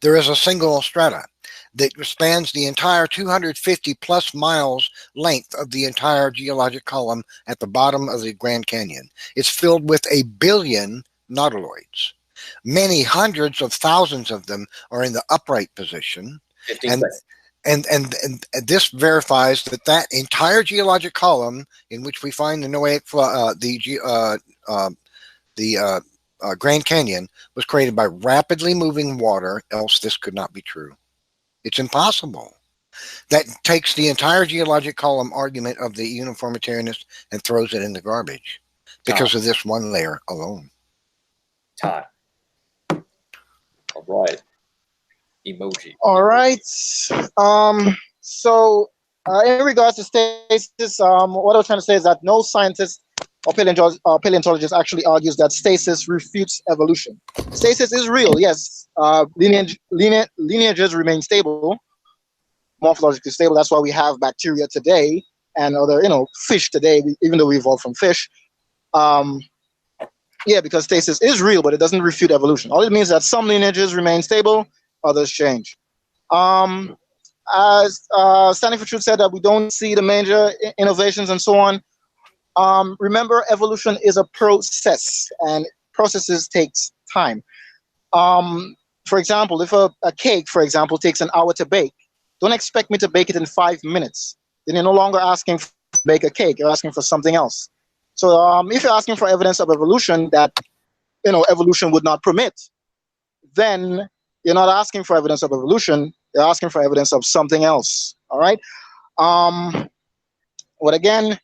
there is a single strata that spans the entire 250 plus miles length of the entire geologic column at the bottom of the Grand Canyon. It's filled with 1 billion nautiloids. Many hundreds of thousands of them are in the upright position. And this verifies that entire geologic column in which we find the Noahic Grand Canyon was created by rapidly moving water, else this could not be true. It's impossible. That takes the entire geologic column argument of the uniformitarianist and throws it in the garbage because of this one layer alone. Time. All right. Emoji. All right. So in regards to stasis, what I was trying to say is that no scientist or paleontologist actually argues that stasis refutes evolution. Stasis is real, yes. Lineages remain stable, morphologically stable. That's why we have bacteria today and other, fish today, even though we evolved from fish. Yeah, because stasis is real, but it doesn't refute evolution. All it means is that some lineages remain stable, others change. As Standing for Truth said that we don't see the major innovations and so on. Remember, evolution is a process, and processes takes time. For example, if a cake, for example, takes an hour to bake, don't expect me to bake it in 5 minutes. Then you're no longer asking to bake a cake, you're asking for something else. So if you're asking for evidence of evolution that, evolution would not permit, then you're not asking for evidence of evolution, you're asking for evidence of something else, all right? But again,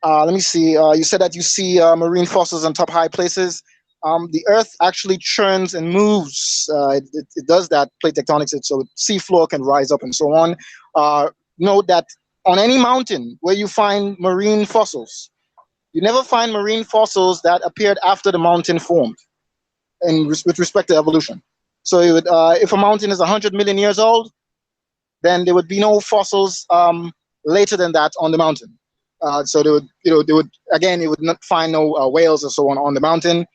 let me see, you said that you see marine fossils on top high places. The Earth actually churns and moves. It does that, plate tectonics, so the seafloor can rise up and so on. Note that on any mountain where you find marine fossils, you never find marine fossils that appeared after the mountain formed, with respect to evolution. So you would, if a mountain is 100 million years old, then there would be no fossils later than that on the mountain. So they would, you would not find no whales or so on the mountain.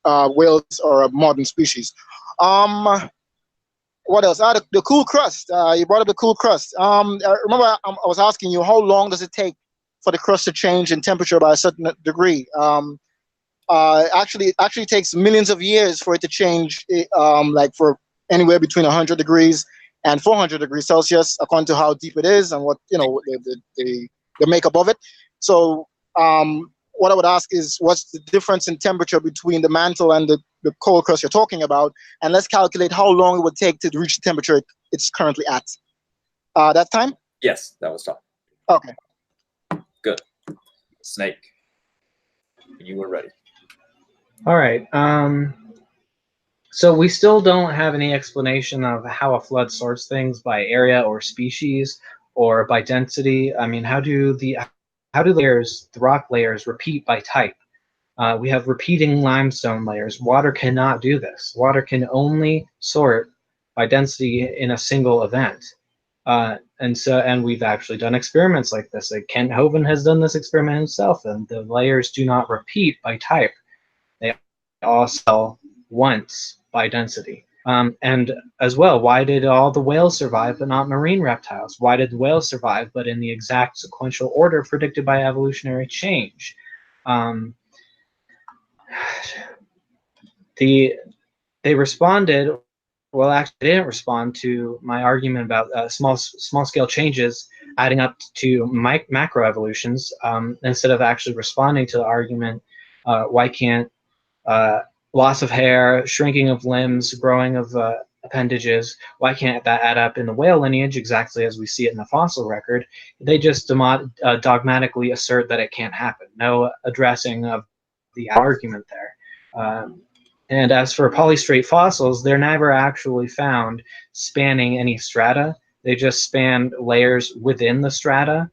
Whales are a modern species. What else? The cool crust. You brought up the cool crust. Remember, I was asking you, how long does it take for the crust to change in temperature by a certain degree? Actually, it actually takes millions of years for it to change, like for anywhere between 100 degrees and 400 degrees Celsius, according to how deep it is and what, the makeup of it. So what what I would ask is, what's the difference in temperature between the mantle and the cold crust you're talking about? And let's calculate how long it would take to reach the temperature it's currently at. That time? Yes, that was time. Okay. Good. Snake, you were ready. All right. So we still don't have any explanation of how a flood sorts things by area or species or by density. I mean, how do the layers, the rock layers, repeat by type? We have repeating limestone layers. Water cannot do this. Water can only sort by density in a single event. And we've actually done experiments like this. Kent Hovind has done this experiment himself, and the layers do not repeat by type. They all sell once by density. And as well, why did all the whales survive but not marine reptiles? Why did the whales survive but in the exact sequential order predicted by evolutionary change? They responded. Well, actually, they didn't respond to my argument about small scale changes adding up to macroevolutions. Instead of actually responding to the argument, why can't loss of hair, shrinking of limbs, growing of appendages, why can't that add up in the whale lineage exactly as we see it in the fossil record? They just dogmatically assert that it can't happen. No addressing of the argument there. And as for polystrate fossils, they're never actually found spanning any strata. They just span layers within the strata,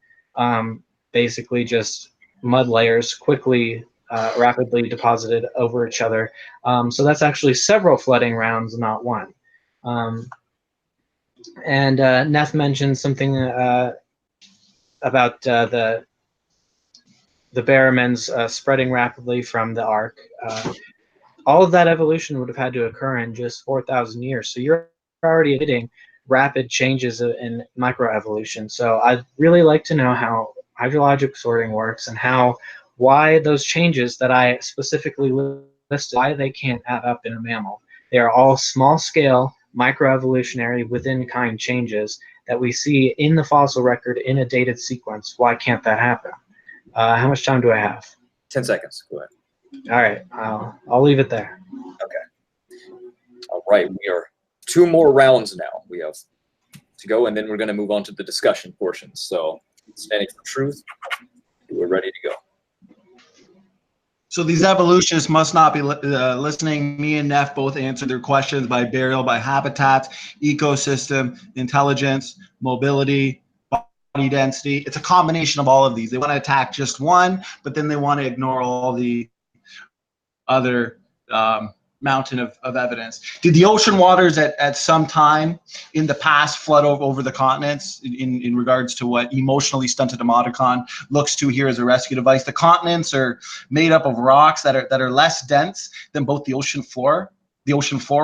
basically just mud layers quickly, rapidly deposited over each other. So that's actually several flooding rounds, not one. And Neph mentioned something about the Barrowmans spreading rapidly from the arc. All of that evolution would have had to occur in just 4,000 years. So you're already admitting rapid changes in microevolution. So I'd really like to know how hydrologic sorting works and why those changes that I specifically listed, why they can't add up in a mammal. They are all small-scale, microevolutionary, within-kind changes that we see in the fossil record in a dated sequence. Why can't that happen? How much time do I have? 10 seconds. Go ahead. All right, I'll leave it there. Okay. All right, we are 2 more rounds now. We have to go, and then we're going to move on to the discussion portion. So, standing for truth, we're ready to go. So these evolutionists must not be listening. Me and Neph both answered their questions by burial, by habitats, ecosystem, intelligence, mobility, body density. It's a combination of all of these. They want to attack just one, but then they want to ignore all the other mountain of evidence. Did the ocean waters at some time in the past flood over the continents in regards to what emotionally stunted Emoticon looks to here as a rescue device? The continents are made up of rocks that are less dense than both the ocean floor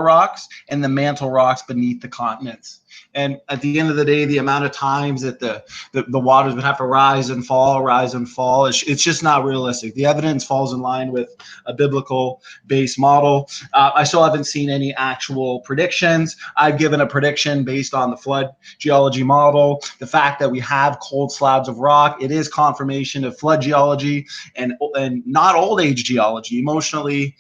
rocks and the mantle rocks beneath the continents. And at the end of the day, the amount of times that the waters would have to rise and fall, it's just not realistic. The evidence falls in line with a biblical base model. I still haven't seen any actual predictions. I've given a prediction based on the flood geology model. The fact that we have cold slabs of rock, it is confirmation of flood geology and not old age geology. Emotionally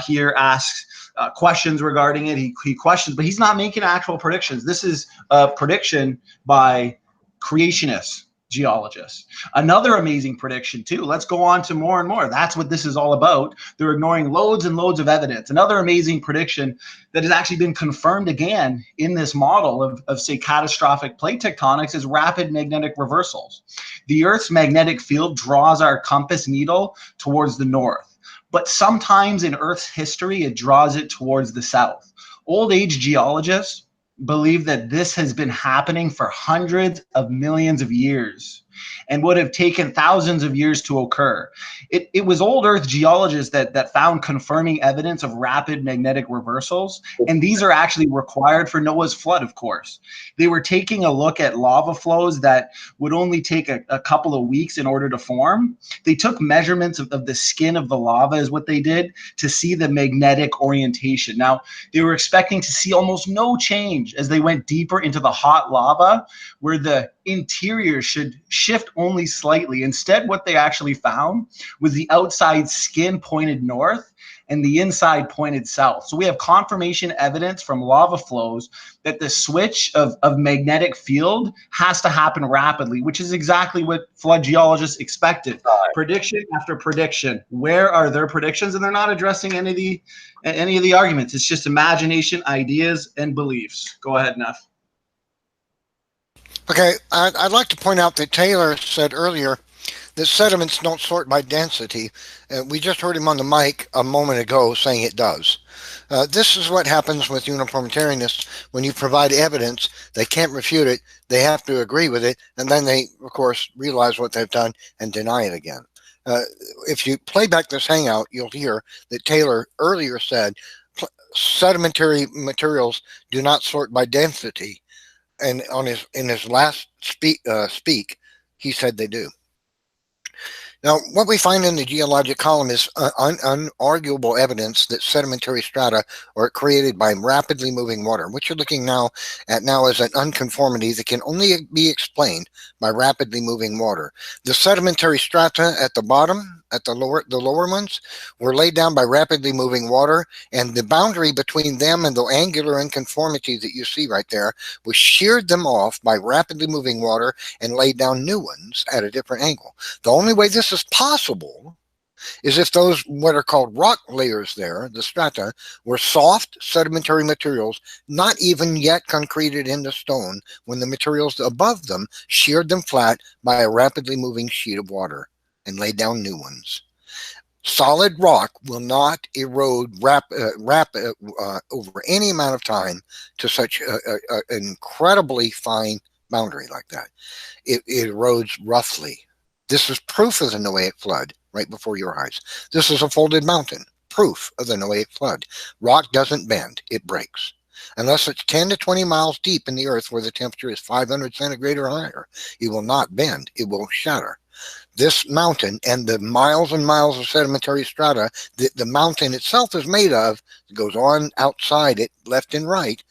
here asks questions regarding it. He questions, but he's not making actual predictions. This is a prediction by creationists, geologists. Another amazing prediction too. Let's go on to more and more. That's what this is all about. They're ignoring loads and loads of evidence. Another amazing prediction that has actually been confirmed again in this model of say catastrophic plate tectonics is rapid magnetic reversals. The Earth's magnetic field draws our compass needle towards the north. But sometimes in Earth's history, it draws it towards the south. Old age geologists believe that this has been happening for hundreds of millions of years and would have taken thousands of years to occur. It was old Earth geologists that found confirming evidence of rapid magnetic reversals, and these are actually required for Noah's flood, of course. They were taking a look at lava flows that would only take a couple of weeks in order to form. They took measurements of the skin of the lava is what they did to see the magnetic orientation. Now, they were expecting to see almost no change as they went deeper into the hot lava, where the interior should shift only slightly. Instead, what they actually found was the outside skin pointed north and the inside pointed south. So we have confirmation evidence from lava flows that the switch of magnetic field has to happen rapidly, which is exactly what flood geologists expected. Prediction after prediction. Where are their predictions? And they're not addressing any of the arguments. It's just imagination, ideas, and beliefs. Go ahead, Neff. Okay, I'd like to point out that Taylor said earlier that sediments don't sort by density. We just heard him on the mic a moment ago saying it does. This is what happens with uniformitarianists. When you provide evidence, they can't refute it, they have to agree with it, and then they, of course, realize what they've done and deny it again. If you play back this hangout, you'll hear that Taylor earlier said sedimentary materials do not sort by density. And in his last speak, he said they do. Now, what we find in the geologic column is unarguable evidence that sedimentary strata are created by rapidly moving water. What you're looking at now is an unconformity that can only be explained by rapidly moving water. The sedimentary strata at the bottom, at the lower ones, were laid down by rapidly moving water, and the boundary between them and the angular unconformity that you see right there was sheared them off by rapidly moving water and laid down new ones at a different angle. The only way this is possible is if those what are called rock layers there, the strata, were soft sedimentary materials not even yet concreted into stone when the materials above them sheared them flat by a rapidly moving sheet of water and laid down new ones. Solid rock will not erode over any amount of time to such an incredibly fine boundary like that. It erodes roughly. This is proof of the Noahic flood right before your eyes. This is a folded mountain, proof of the Noahic flood. Rock doesn't bend, it breaks. Unless it's 10 to 20 miles deep in the earth where the temperature is 500 centigrade or higher, it will not bend, it will shatter. This mountain and the miles and miles of sedimentary strata that the mountain itself is made of, goes on outside it, left and right,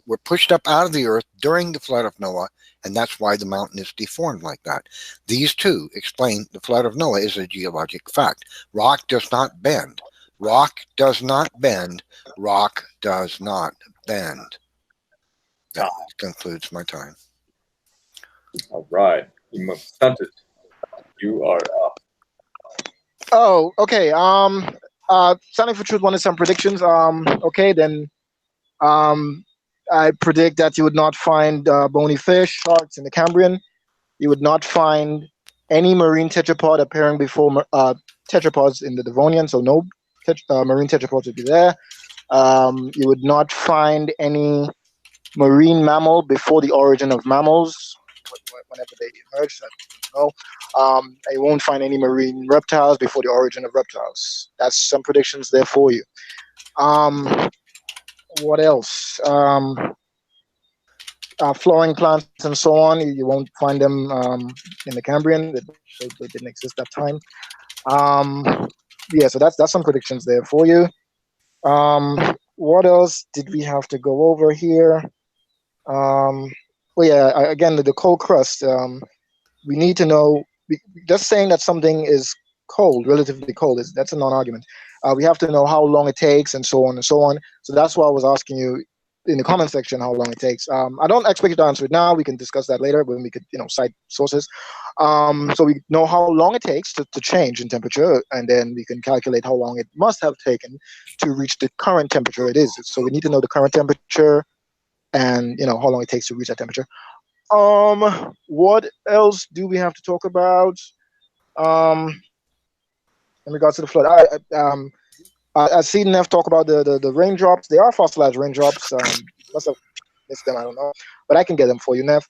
were pushed up out of the earth during the flood of Noah, and that's why the mountain is deformed like that. These two explain the flood of Noah is a geologic fact. Rock does not bend. Rock does not bend. Rock does not bend. That concludes my time. All right. Stunted. You are up. Oh, okay. Standing for Truth wanted some predictions. Okay, then. I predict that you would not find bony fish, sharks in the Cambrian. You would not find any marine tetrapod appearing before tetrapods in the Devonian, so no marine tetrapods would be there. You would not find any marine mammal before the origin of mammals, whenever they emerge. I don't know. You won't find any marine reptiles before the origin of reptiles. That's some predictions there for you. What else? Flowering plants and so on, you won't find them in the Cambrian. They didn't exist that time. Yeah, so that's some predictions there for you. What else did we have to go over here? Well, yeah, again, the cold crust. We need to know, just saying that something is cold, relatively cold, that's a non-argument. We have to know how long it takes and so on and so on. So that's why I was asking you in the comment section how long it takes. I don't expect you to answer it now. We can discuss that later when we could, cite sources. So we know how long it takes to change in temperature, and then we can calculate how long it must have taken to reach the current temperature it is. So we need to know the current temperature and, how long it takes to reach that temperature. What else do we have to talk about? In regards to the flood, I see Neph talk about the raindrops. They are fossilized raindrops. Must have missed them, I don't know, but I can get them for you, Neph.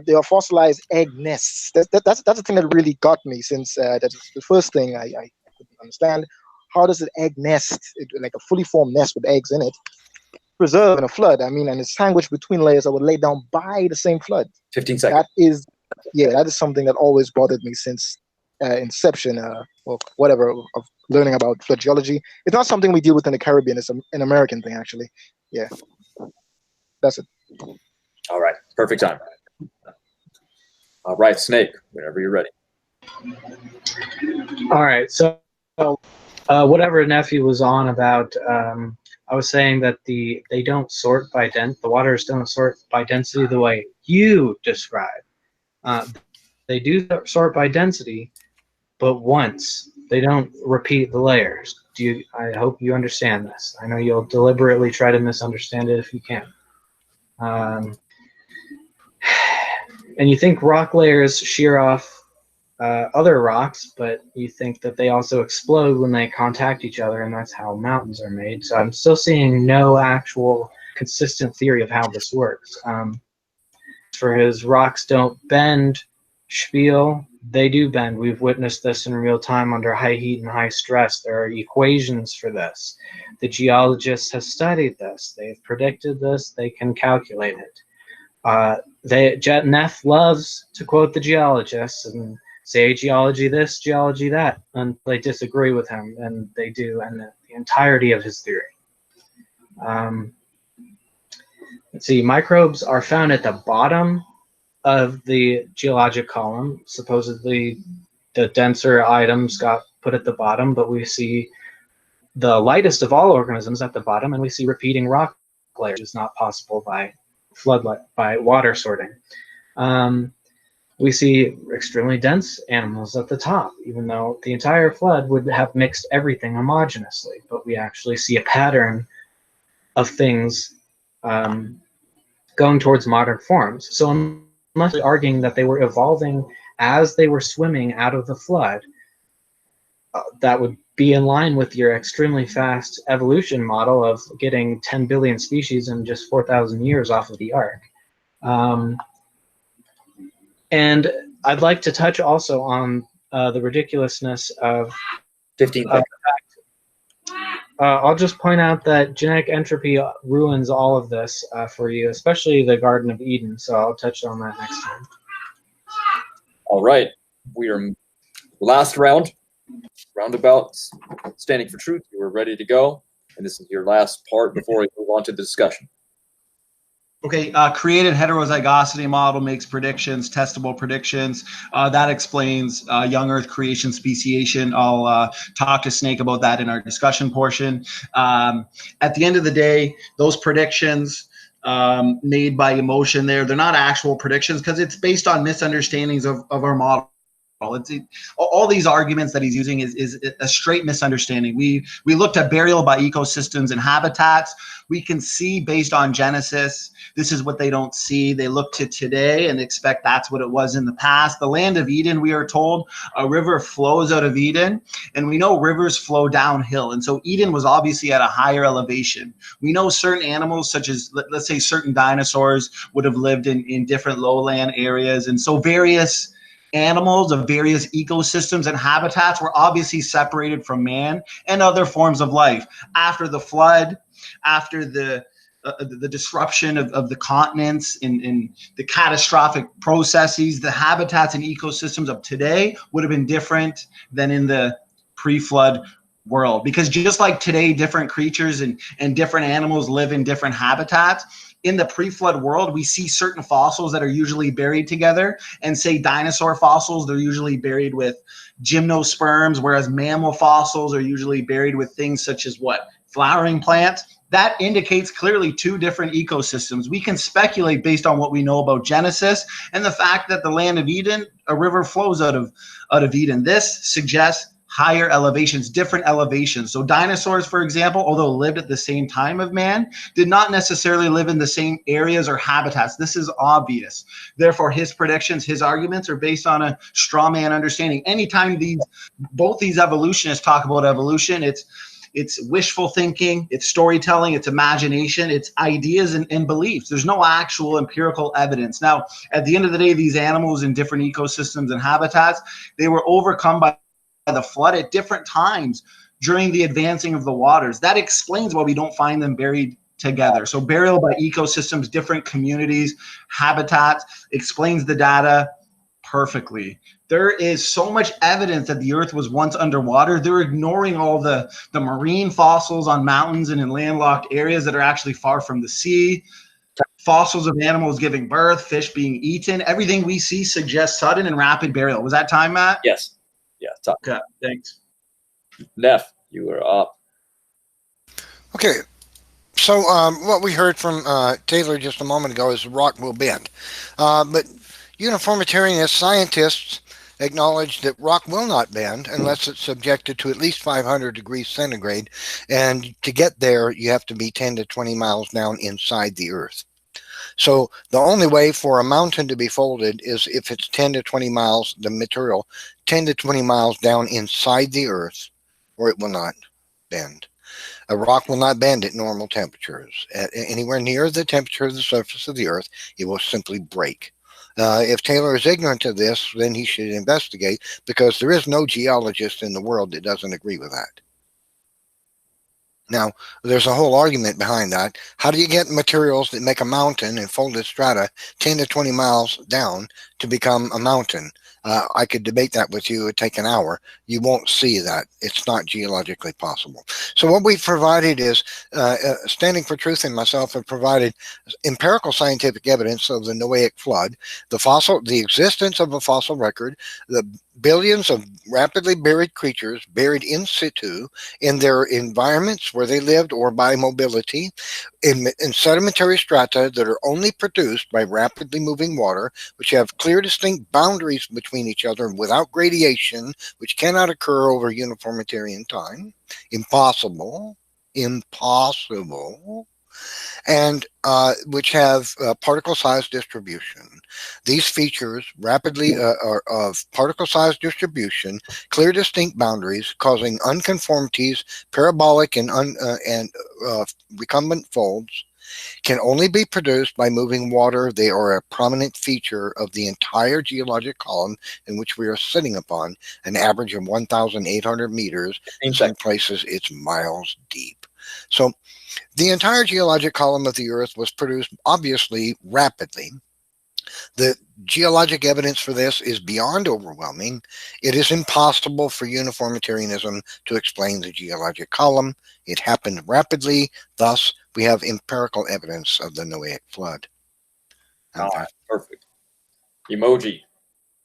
They are fossilized egg nests. That's the thing that really got me, since that's the first thing I couldn't understand. How does an egg nest, like a fully formed nest with eggs in it, preserve in a flood? I mean, and it's sandwiched between layers that were laid down by the same flood. 15 seconds. That is something that always bothered me since inception, or whatever, of learning about flood geology. It's not something we deal with in the Caribbean. It's an American thing, actually. Yeah, that's it. All right, perfect time. All right, Snake, whenever you're ready. All right, so whatever Nephy was on about, I was saying that they don't sort by the waters don't sort by density the way you describe. They do sort by density, but once. They don't repeat the layers. I hope you understand this. I know you'll deliberately try to misunderstand it if you can. And you think rock layers shear off other rocks, but you think that they also explode when they contact each other, and that's how mountains are made. So I'm still seeing no actual consistent theory of how this works. For his rocks don't bend spiel, they do bend. We've witnessed this in real time under high heat and high stress. There are equations for this. The geologists have studied this. They've predicted this. They can calculate it. Neph loves to quote the geologists and say geology this, geology that, and they disagree with him, and they do, and the entirety of his theory. Let's see, microbes are found at the bottom of the geologic column. Supposedly the denser items got put at the bottom, but we see the lightest of all organisms at the bottom, and we see repeating rock layers. It's not possible by by water sorting. We see extremely dense animals at the top, even though the entire flood would have mixed everything homogeneously, but we actually see a pattern of things going towards modern forms. So unless we're arguing that they were evolving as they were swimming out of the flood, that would be in line with your extremely fast evolution model of getting 10 billion species in just 4,000 years off of the ark. And I'd like to touch also on the ridiculousness of 15 I'll just point out that genetic entropy ruins all of this for you, especially the Garden of Eden. So I'll touch on that next time. All right, we are last roundabouts, standing for truth. You are ready to go, and this is your last part before we move on to the discussion. Okay, created heterozygosity model makes predictions, testable predictions. That explains young Earth creation, speciation. I'll talk to Snake about that in our discussion portion. At the end of the day, those predictions made by emotion they're not actual predictions because it's based on misunderstandings of our model. All these arguments that he's using is a straight misunderstanding. We looked at burial by ecosystems and habitats. We can see based on Genesis, this is what they don't see. They look to today and expect that's what it was in the past. The land of Eden, we are told, a river flows out of Eden, and we know rivers flow downhill. And so Eden was obviously at a higher elevation. We know certain animals, such as, let's say, certain dinosaurs would have lived in different lowland areas. And so various animals of various ecosystems and habitats were obviously separated from man and other forms of life. After the flood, after the disruption of the continents in the catastrophic processes, the habitats and ecosystems of today would have been different than in the pre-flood world. Because just like today, different creatures and different animals live in different habitats, in the pre-flood world, we see certain fossils that are usually buried together, and say dinosaur fossils, they're usually buried with gymnosperms, whereas mammal fossils are usually buried with things such as what? Flowering plants. That indicates clearly two different ecosystems. We can speculate based on what we know about Genesis and the fact that the land of Eden, a river flows out of Eden. This suggests higher elevations, different elevations. So dinosaurs, for example, although lived at the same time of man, did not necessarily live in the same areas or habitats. This is obvious. Therefore, his predictions, his arguments are based on a straw man understanding. Anytime both these evolutionists talk about evolution, it's wishful thinking, it's storytelling, it's imagination, it's ideas and beliefs. There's no actual empirical evidence. Now, at the end of the day, these animals in different ecosystems and habitats, they were overcome by the flood at different times during the advancing of the waters. That explains why we don't find them buried together. So burial by ecosystems, different communities, habitats, explains the data perfectly. There is so much evidence that the earth was once underwater. They're ignoring all the marine fossils on mountains and in landlocked areas that are actually far from the sea, fossils of animals giving birth, fish being eaten. Everything we see suggests sudden and rapid burial. Was that time, Matt? Yes. Yeah. Top. Okay, thanks. Neph, you were up. Okay. So what we heard from Taylor just a moment ago is the rock will bend. But uniformitarianist scientists acknowledge that rock will not bend unless it's subjected to at least 500 degrees centigrade. And to get there, you have to be 10 to 20 miles down inside the earth. So the only way for a mountain to be folded is if it's 10 to 20 miles, the material, 10 to 20 miles down inside the earth, or it will not bend. A rock will not bend at normal temperatures. At anywhere near the temperature of the surface of the earth, it will simply break. If Taylor is ignorant of this, then he should investigate, because there is no geologist in the world that doesn't agree with that. Now, there's a whole argument behind that. How do you get materials that make a mountain and folded strata 10 to 20 miles down to become a mountain? I could debate that with you. It would take an hour. You won't see that. It's not geologically possible. So what we've provided is, Standing for Truth and myself have provided empirical scientific evidence of the Noahic flood, the existence of a fossil record, the billions of rapidly buried creatures buried in situ in their environments where they lived or by mobility, in sedimentary strata that are only produced by rapidly moving water, which have clear, distinct boundaries between each other without gradation, which cannot occur over uniformitarian time. Impossible. And which have particle size distribution. These features rapidly are of particle size distribution, clear distinct boundaries, causing unconformities, parabolic and recumbent folds, can only be produced by moving water. They are a prominent feature of the entire geologic column in which we are sitting upon, an average of 1,800 meters. In some places, it's miles deep. So the entire geologic column of the Earth was produced, obviously, rapidly. The geologic evidence for this is beyond overwhelming. It is impossible for uniformitarianism to explain the geologic column. It happened rapidly. Thus, we have empirical evidence of the Noahic flood. All right, perfect. Emoji,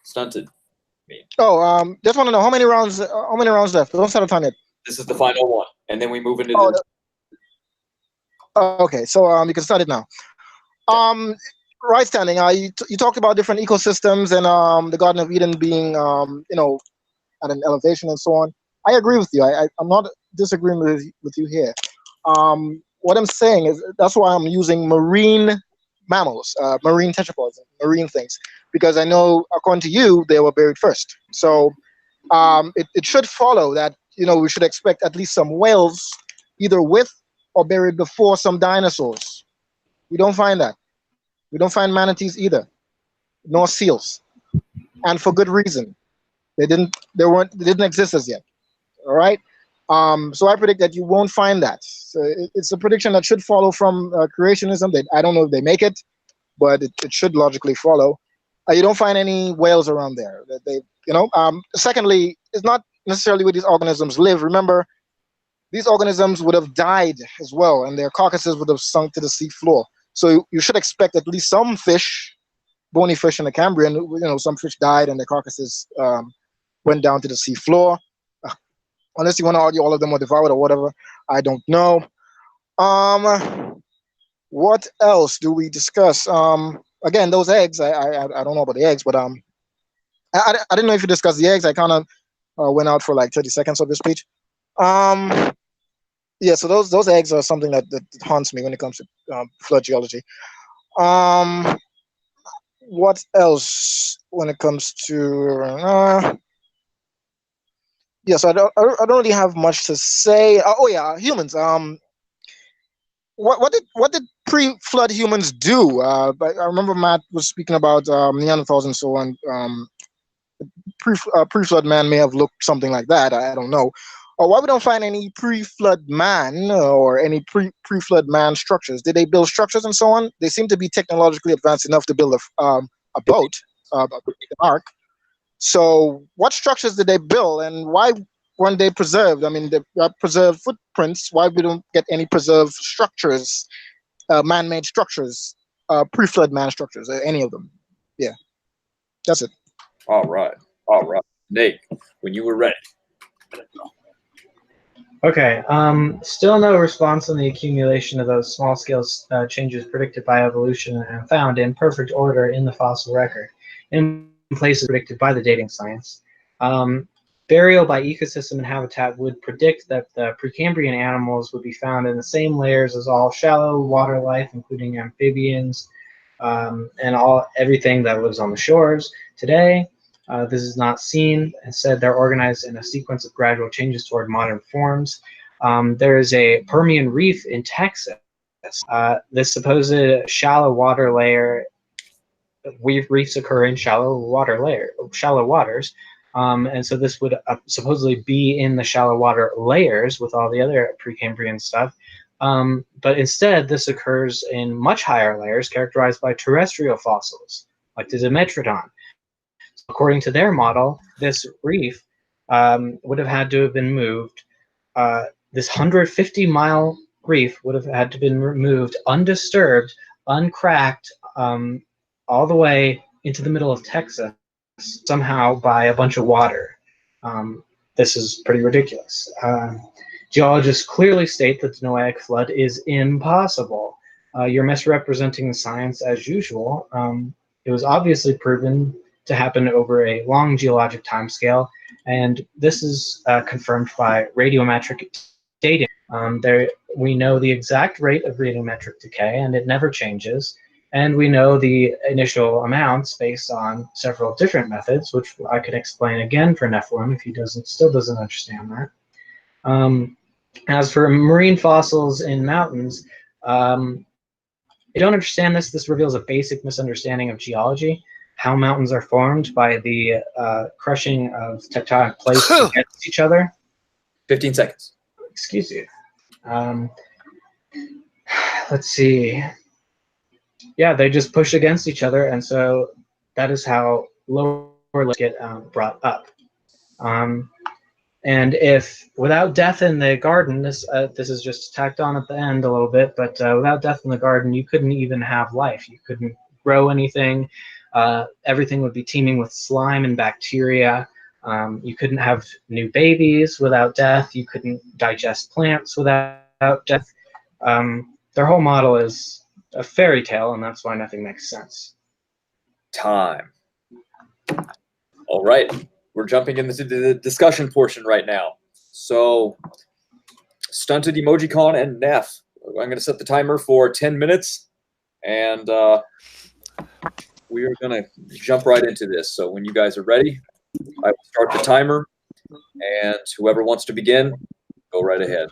Stunted. Oh, just want to know how many rounds left? Don't start a time yet. This is the final one, and then we move into the. Okay, so you can start it now. Right standing. You talked about different ecosystems and the Garden of Eden being at an elevation and so on. I agree with you. I'm not disagreeing with you here. What I'm saying is that's why I'm using marine mammals, marine tetrapods, marine things, because I know according to you they were buried first. So it should follow that we should expect at least some whales either with or buried before some dinosaurs. We don't find that. We don't find manatees either, nor seals, and for good reason. They didn't exist as yet. All right. So I predict that you won't find that. So it's a prediction that should follow from creationism. I don't know if they make it, but it should logically follow. You don't find any whales around there. Secondly, it's not necessarily where these organisms live. Remember, these organisms would have died as well, and their carcasses would have sunk to the sea floor. So you should expect at least some fish, bony fish in the Cambrian. Some fish died and their carcasses went down to the sea floor. Unless you want to argue all of them were devoured or whatever, I don't know. What else do we discuss? Again, those eggs. I don't know about the eggs, but I didn't know if you discussed the eggs. I kind of went out for like 30 seconds of this speech. Yeah, so those eggs are something that haunts me when it comes to flood geology. What else when it comes to? So I don't really have much to say. Humans. What did pre-flood humans do? But I remember Matt was speaking about Neanderthals and so on. Pre-flood man may have looked something like that. I don't know. Or why we don't find any pre-flood man or any pre-flood man structures? Did they build structures and so on? They seem to be technologically advanced enough to build a boat, an ark. So what structures did they build, and why weren't they preserved? I mean, they preserved footprints. Why we don't get any preserved structures, man-made structures pre-flood man structures, any of them. Yeah, that's it. All right. Nate, when you were ready. Okay, still no response on the accumulation of those small-scale changes predicted by evolution and found in perfect order in the fossil record, in places predicted by the dating science. Burial by ecosystem and habitat would predict that the Precambrian animals would be found in the same layers as all shallow water life, including amphibians, and everything that lives on the shores. Today, this is not seen. Instead, they're organized in a sequence of gradual changes toward modern forms. There is a Permian reef in Texas. This supposed shallow water layer, reefs occur in shallow waters. And so this would supposedly be in the shallow water layers with all the other Precambrian stuff. But instead, this occurs in much higher layers characterized by terrestrial fossils, like the Dimetrodon. According to their model, this reef would have had to have been moved. This 150-mile reef would have had to have been removed undisturbed, uncracked, all the way into the middle of Texas, somehow by a bunch of water. This is pretty ridiculous. Geologists clearly state that the Noahic flood is impossible. You're misrepresenting the science as usual. It was obviously proven to happen over a long geologic timescale, and this is confirmed by radiometric dating. We know the exact rate of radiometric decay, and it never changes. And we know the initial amounts based on several different methods, which I could explain again for Nephilim if he still doesn't understand that. As for marine fossils in mountains, I don't understand this. This reveals a basic misunderstanding of geology, how mountains are formed by the crushing of tectonic plates against each other. 15 seconds. Excuse you. Let's see. Yeah, they just push against each other, and so that is how lower layers get brought up. And if without death in the garden, this is just tacked on at the end a little bit, but without death in the garden, you couldn't even have life. You couldn't grow anything. Everything would be teeming with slime and bacteria. You couldn't have new babies without death. You couldn't digest plants without death. Their whole model is a fairy tale, and that's why nothing makes sense. Time. All right. We're jumping into the discussion portion right now. So, Stunted, Emoticon, and Neph. I'm going to set the timer for 10 minutes, and we are going to jump right into this. So when you guys are ready, I will start the timer, and whoever wants to begin, go right ahead.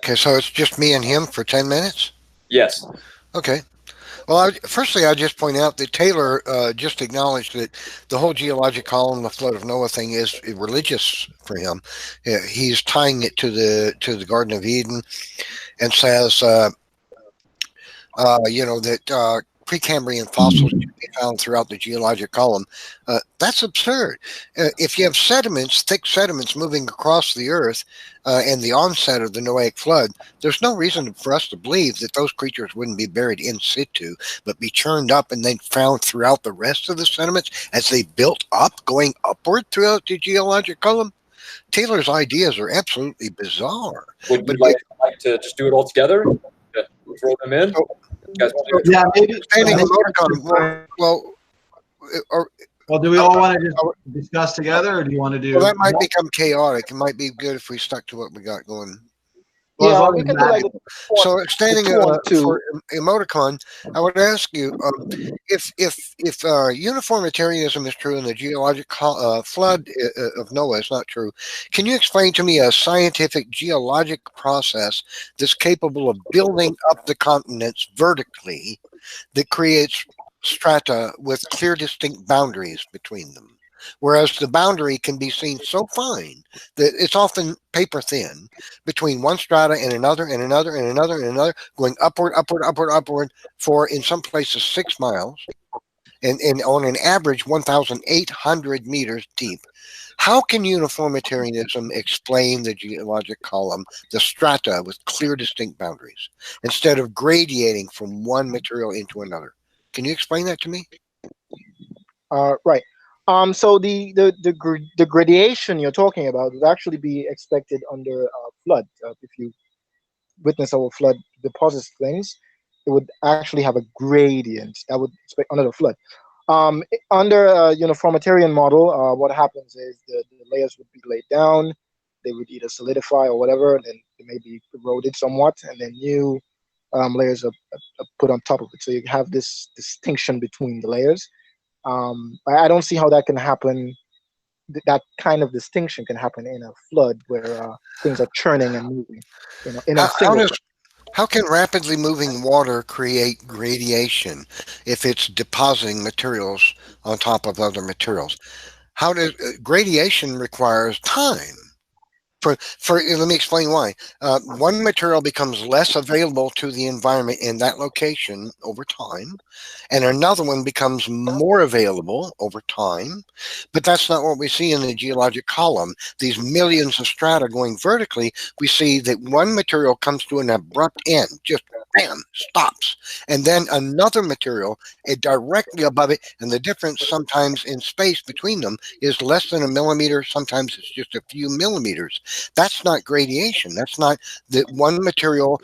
Okay, so it's just me and him for 10 minutes? Yes. Okay. Well, firstly, I'll just point out that Taylor just acknowledged that the whole geologic column, the flood of Noah thing, is religious for him. He's tying it to the Garden of Eden, and says, that Precambrian fossils can be found throughout the geologic column. That's absurd. If you have sediments, thick sediments moving across the earth, and the onset of the Noahic flood, there's no reason for us to believe that those creatures wouldn't be buried in situ, but be churned up and then found throughout the rest of the sediments as they built up, going upward throughout the geologic column. Taylor's ideas are absolutely bizarre. Would you like to just do it all together? Throw them in? Yeah, maybe. Well, do we all want to just discuss together, or do you want to do? Well, that might become chaotic. It might be good if we stuck to what we got going. Well, we can do like so standing for Emoticon, I would ask you if uniformitarianism is true and the geologic flood of Noah is not true. Can you explain to me a scientific geologic process that's capable of building up the continents vertically that creates strata with clear, distinct boundaries between them? Whereas the boundary can be seen so fine that it's often paper thin between one strata and another and another and another and another, going upward, upward, upward, upward for, in some places, 6 miles, and on an average 1,800 meters deep. How can uniformitarianism explain the geologic column, the strata with clear, distinct boundaries, instead of gradiating from one material into another? Can you explain that to me? Right. So the gradation you're talking about would actually be expected under flood. If you witness our flood deposits things, it would actually have a gradient that would expect under the flood. Under a uniformitarian model, what happens is the layers would be laid down. They would either solidify or whatever, and then they may be eroded somewhat, and then new layers are put on top of it. So you have this distinction between the layers. I don't see how that can happen. That kind of distinction can happen in a flood where things are churning and moving. In a single flood. How can rapidly moving water create gradation if it's depositing materials on top of other materials? How does gradation requires time? Let me explain why. One material becomes less available to the environment in that location over time, and another one becomes more available over time. But that's not what we see in the geologic column. These millions of strata going vertically, we see that one material comes to an abrupt end, just bam, stops. And then another material directly above it, and the difference sometimes in space between them is less than a millimeter, sometimes it's just a few millimeters. That's not gradation. That's not the one material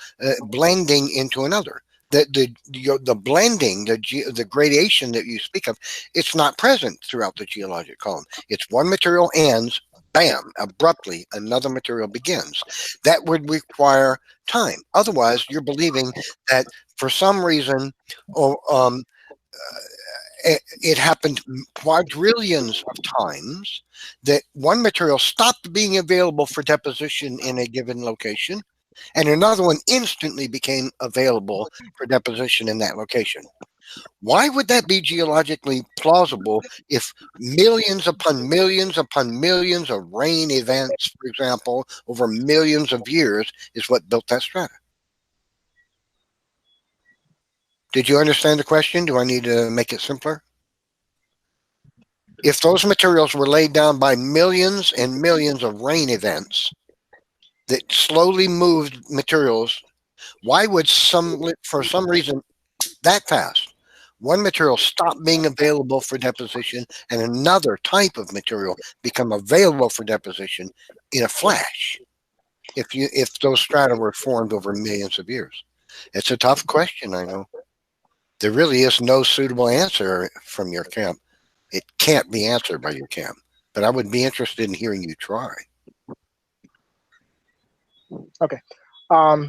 blending into another. The blending, the gradation that you speak of, it's not present throughout the geologic column. It's one material ends, bam, abruptly another material begins. That would require time. Otherwise, you're believing that for some reason, it happened quadrillions of times that one material stopped being available for deposition in a given location, and another one instantly became available for deposition in that location. Why would that be geologically plausible if millions upon millions upon millions of rain events, for example, over millions of years is what built that strata? Did you understand the question? Do I need to make it simpler? If those materials were laid down by millions and millions of rain events that slowly moved materials, why would for some reason that fast, one material stop being available for deposition and another type of material become available for deposition in a flash if those strata were formed over millions of years? It's a tough question, I know. There really is no suitable answer from your camp. It can't be answered by your camp, but I would be interested in hearing you try. Okay.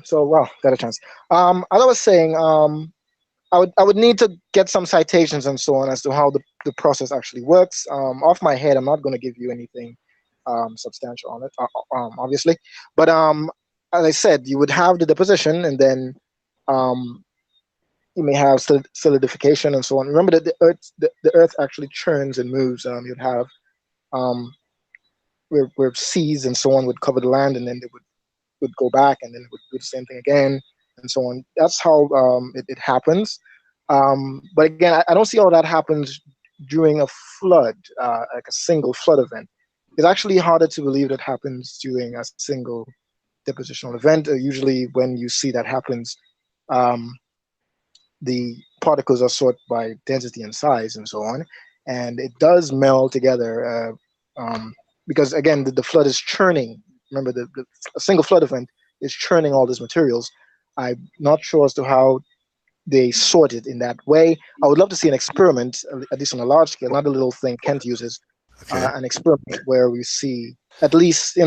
So well, got a chance. As I was saying, I would need to get some citations and so on as to how the process actually works. Off my head, I'm not going to give you anything substantial on it, obviously. But as I said, you would have the deposition, and then you may have solidification and so on. Remember that the Earth actually churns and moves. You'd have where seas and so on would cover the land, and then they would go back, and then it would do the same thing again, and so on. That's how it happens. But again, I don't see how that happens during a flood, like a single flood event. It's actually harder to believe that happens during a single depositional event. Usually when you see that happens, the particles are sorted by density and size and so on, and it does meld together because again the flood is churning. Remember, a single flood event is churning all these materials. I'm not sure as to how they sort it in that way. I would love to see an experiment, at least on a large scale, not a little thing Kent uses, an experiment where we see at least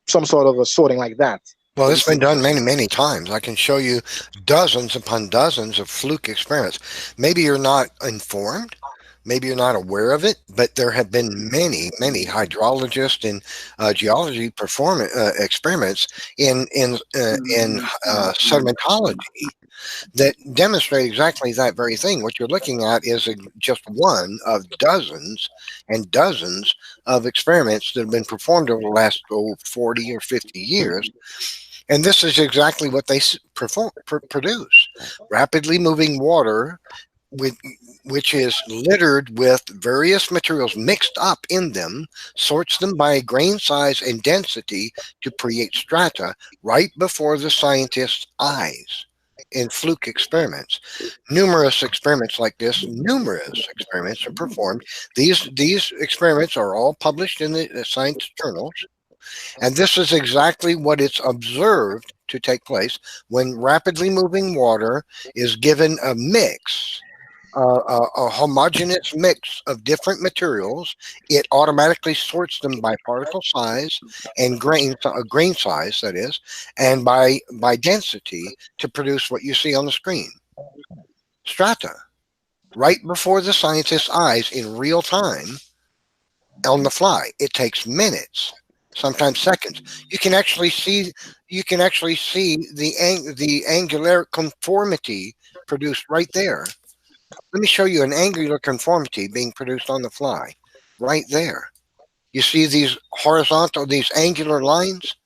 some sort of a sorting like that. Well, it's been done many, many times. I can show you dozens upon dozens of fluke experiments. Maybe you're not informed. Maybe you're not aware of it, but there have been many, many hydrologists and geology experiments in sedimentology that demonstrate exactly that very thing. What you're looking at is just one of dozens and dozens of experiments that have been performed over the last 40 or 50 years. And this is exactly what they produce. Rapidly moving water, which is littered with various materials mixed up in them, sorts them by grain size and density to create strata right before the scientist's eyes. in fluke experiments. Numerous experiments like this, numerous experiments are performed. These experiments are all published in the science journals. And this is exactly what it's observed to take place when rapidly moving water is given a mix, a homogeneous mix of different materials. It automatically sorts them by particle size and grain size, that is, and by density to produce what you see on the screen. Strata, right before the scientist's eyes in real time on the fly. It takes minutes, sometimes seconds. You can actually see the angular conformity produced right there. Let me show you an angular conformity being produced on the fly, right there. You see these these angular lines?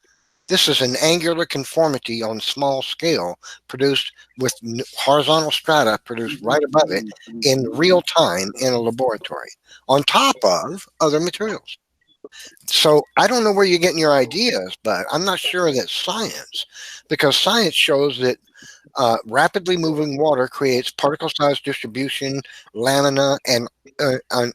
This is an angular conformity on small scale produced with horizontal strata produced right above it in real time in a laboratory on top of other materials. So I don't know where you're getting your ideas, but I'm not sure that's science, because science shows that rapidly moving water creates particle size distribution, lamina, and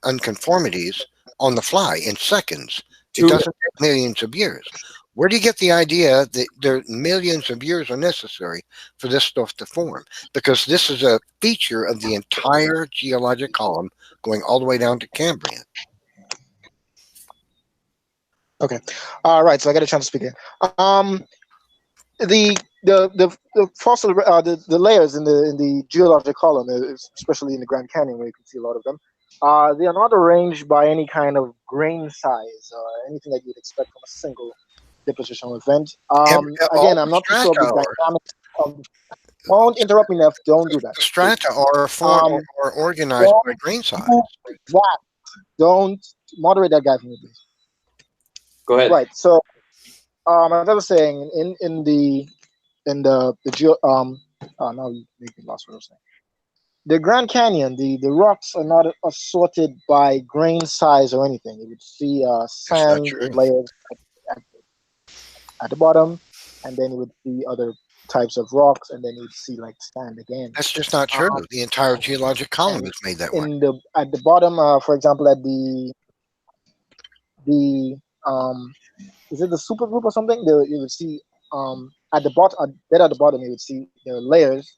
unconformities on the fly in seconds. It doesn't take millions of years. Where do you get the idea that there millions of years are necessary for this stuff to form? Because this is a feature of the entire geologic column going all the way down to Cambrian. Okay. All right. So I got a chance to speak here. The fossil the layers in the geologic column, especially in the Grand Canyon where you can see a lot of them, they are not arranged by any kind of grain size or anything that you'd expect from a single depositional event. Again, I'm not too sure of the dynamics of. Don't interrupt me, Neph. Don't do that. The strata are formed or organized by grain size. Don't moderate that guy for me, please. Go ahead. Right. So, as I was saying, in the geo now you make me lost what I was saying. The Grand Canyon, the rocks are not assorted by grain size or anything. You would see sand layers at the bottom, and then you would see other types of rocks, and then you'd see like sand again. That's just not true. The entire geologic column is made that way. At the bottom, for example, at the is it the supergroup or something? You would see at the bottom, you would see there are layers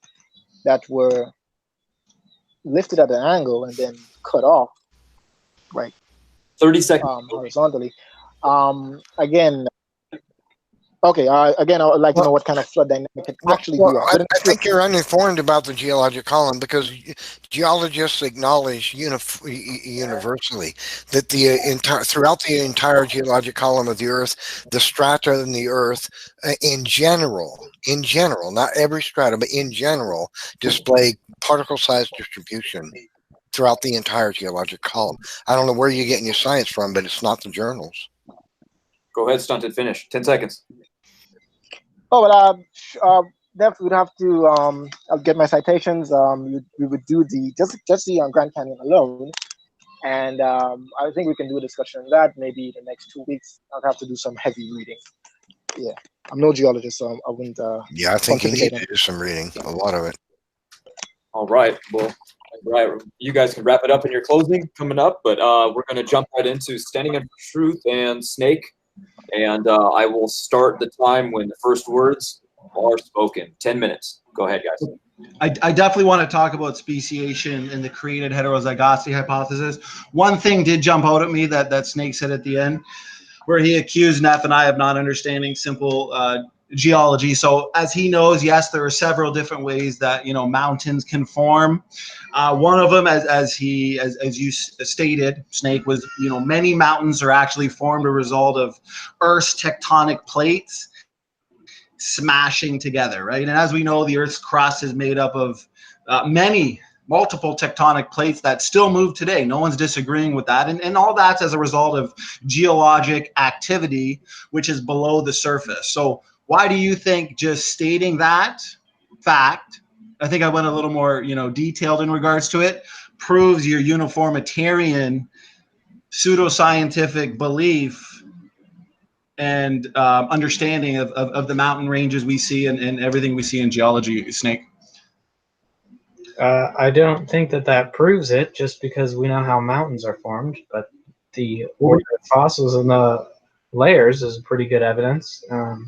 that were lifted at an angle and then cut off, right? 30 seconds. Horizontally. Again, okay. Again, I would like to know what kind of flood dynamic it actually do. I think you're uninformed about the geologic column, because geologists acknowledge universally that throughout the entire geologic column of the Earth, the strata in the Earth, in general, not every strata, but in general, display particle size distribution throughout the entire geologic column. I don't know where you're getting your science from, but it's not the journals. Go ahead, Stunted. Finish. 10 seconds. Oh, but Neph would have to. I'll get my citations. We would do just the Grand Canyon alone, and I think we can do a discussion on that maybe the next 2 weeks. I'll have to do some heavy reading. Yeah, I'm no geologist, so I wouldn't. Yeah, I think you need to do some reading, a lot of it. All right. Well, you guys can wrap it up in your closing coming up, but we're going to jump right into Standing Up for Truth and Snake. And I will start the time when the first words are spoken. 10 minutes. Go ahead, guys. I definitely want to talk about speciation and the created heterozygosity hypothesis. One thing did jump out at me that Snake said at the end, where he accused Neph and I of not understanding simple geology. So as he knows, yes, there are several different ways that mountains can form. One of them, as you stated, Snake, was many mountains are actually formed a result of Earth's tectonic plates smashing together, right? And as we know, the Earth's crust is made up of multiple tectonic plates that still move today. No one's disagreeing with that. And all that's as a result of geologic activity, which is below the surface. So why do you think just stating that fact, I think I went a little more, detailed in regards to it, proves your uniformitarian pseudoscientific belief and understanding of the mountain ranges we see and everything we see in geology, Snake? I don't think that that proves it, just because we know how mountains are formed, but the order of fossils and the layers is pretty good evidence. Well,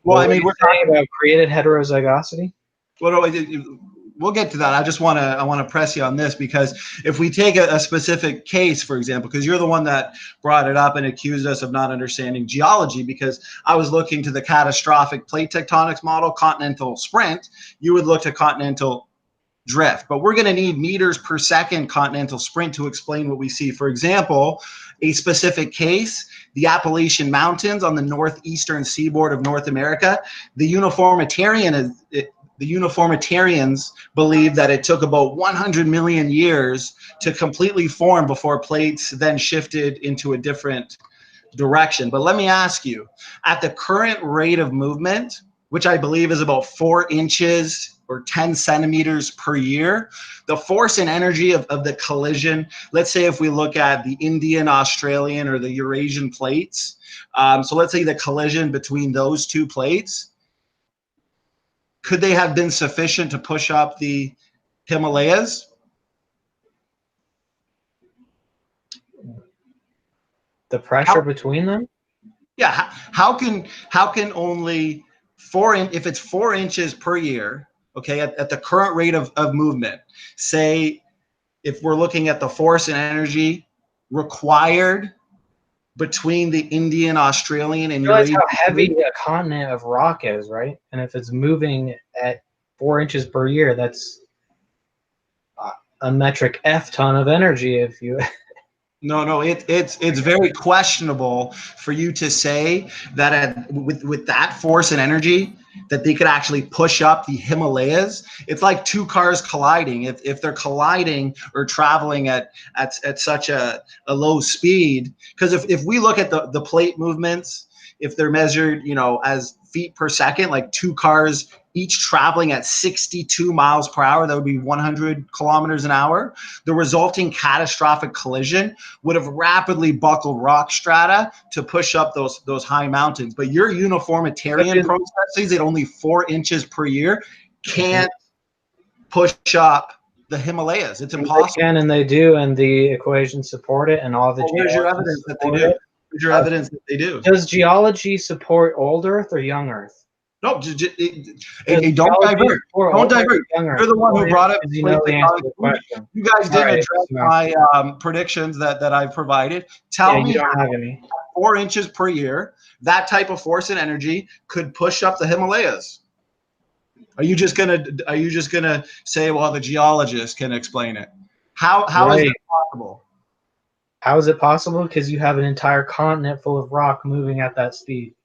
what I mean, were you saying about created heterozygosity? Well, we'll get to that. I want to press you on this, because if we take a specific case, for example, because you're the one that brought it up and accused us of not understanding geology, because I was looking to the catastrophic plate tectonics model, continental sprint, you would look to continental drift, but we're going to need meters per second continental sprint to explain what we see. For example, a specific case, the Appalachian Mountains on the northeastern seaboard of North America, the Uniformitarians believe that it took about 100 million years to completely form before plates then shifted into a different direction. But let me ask you, at the current rate of movement, which I believe is about 4 inches or 10 centimeters per year, the force and energy of the collision, let's say if we look at the Indian, Australian, or the Eurasian plates, so let's say the collision between those two plates, could they have been sufficient to push up the Himalayas? The pressure between them? Yeah, how can only if it's 4 inches per year, okay, at the current rate of movement, say if we're looking at the force and energy required between the Indian, Australian, and realize Eurasian. how heavy a continent of rock is, right? And if it's moving at 4 inches per year, that's a metric F ton of energy. If you No, it's very questionable for you to say that with that force and energy that they could actually push up the Himalayas. It's like two cars colliding. If they're colliding or traveling at such a low speed, because if we look at the plate movements, if they're measured, as feet per second, like two cars each traveling at 62 miles per hour, that would be 100 kilometers an hour. The resulting catastrophic collision would have rapidly buckled rock strata to push up those high mountains. But your uniformitarian processes at only 4 inches per year can't push up the Himalayas. It's impossible. They can, and they do, and the equations support it, and all the where's your evidence that they do? Where's your evidence that they do? Does geology support old Earth or young Earth? No, don't divert. Don't divert. You're the one who brought up. You guys didn't address my predictions that I provided. Tell me how 4 inches per year, that type of force and energy could push up the Himalayas. Are you just gonna say, well, the geologist can explain it? How is it possible? How is it possible? Because you have an entire continent full of rock moving at that speed.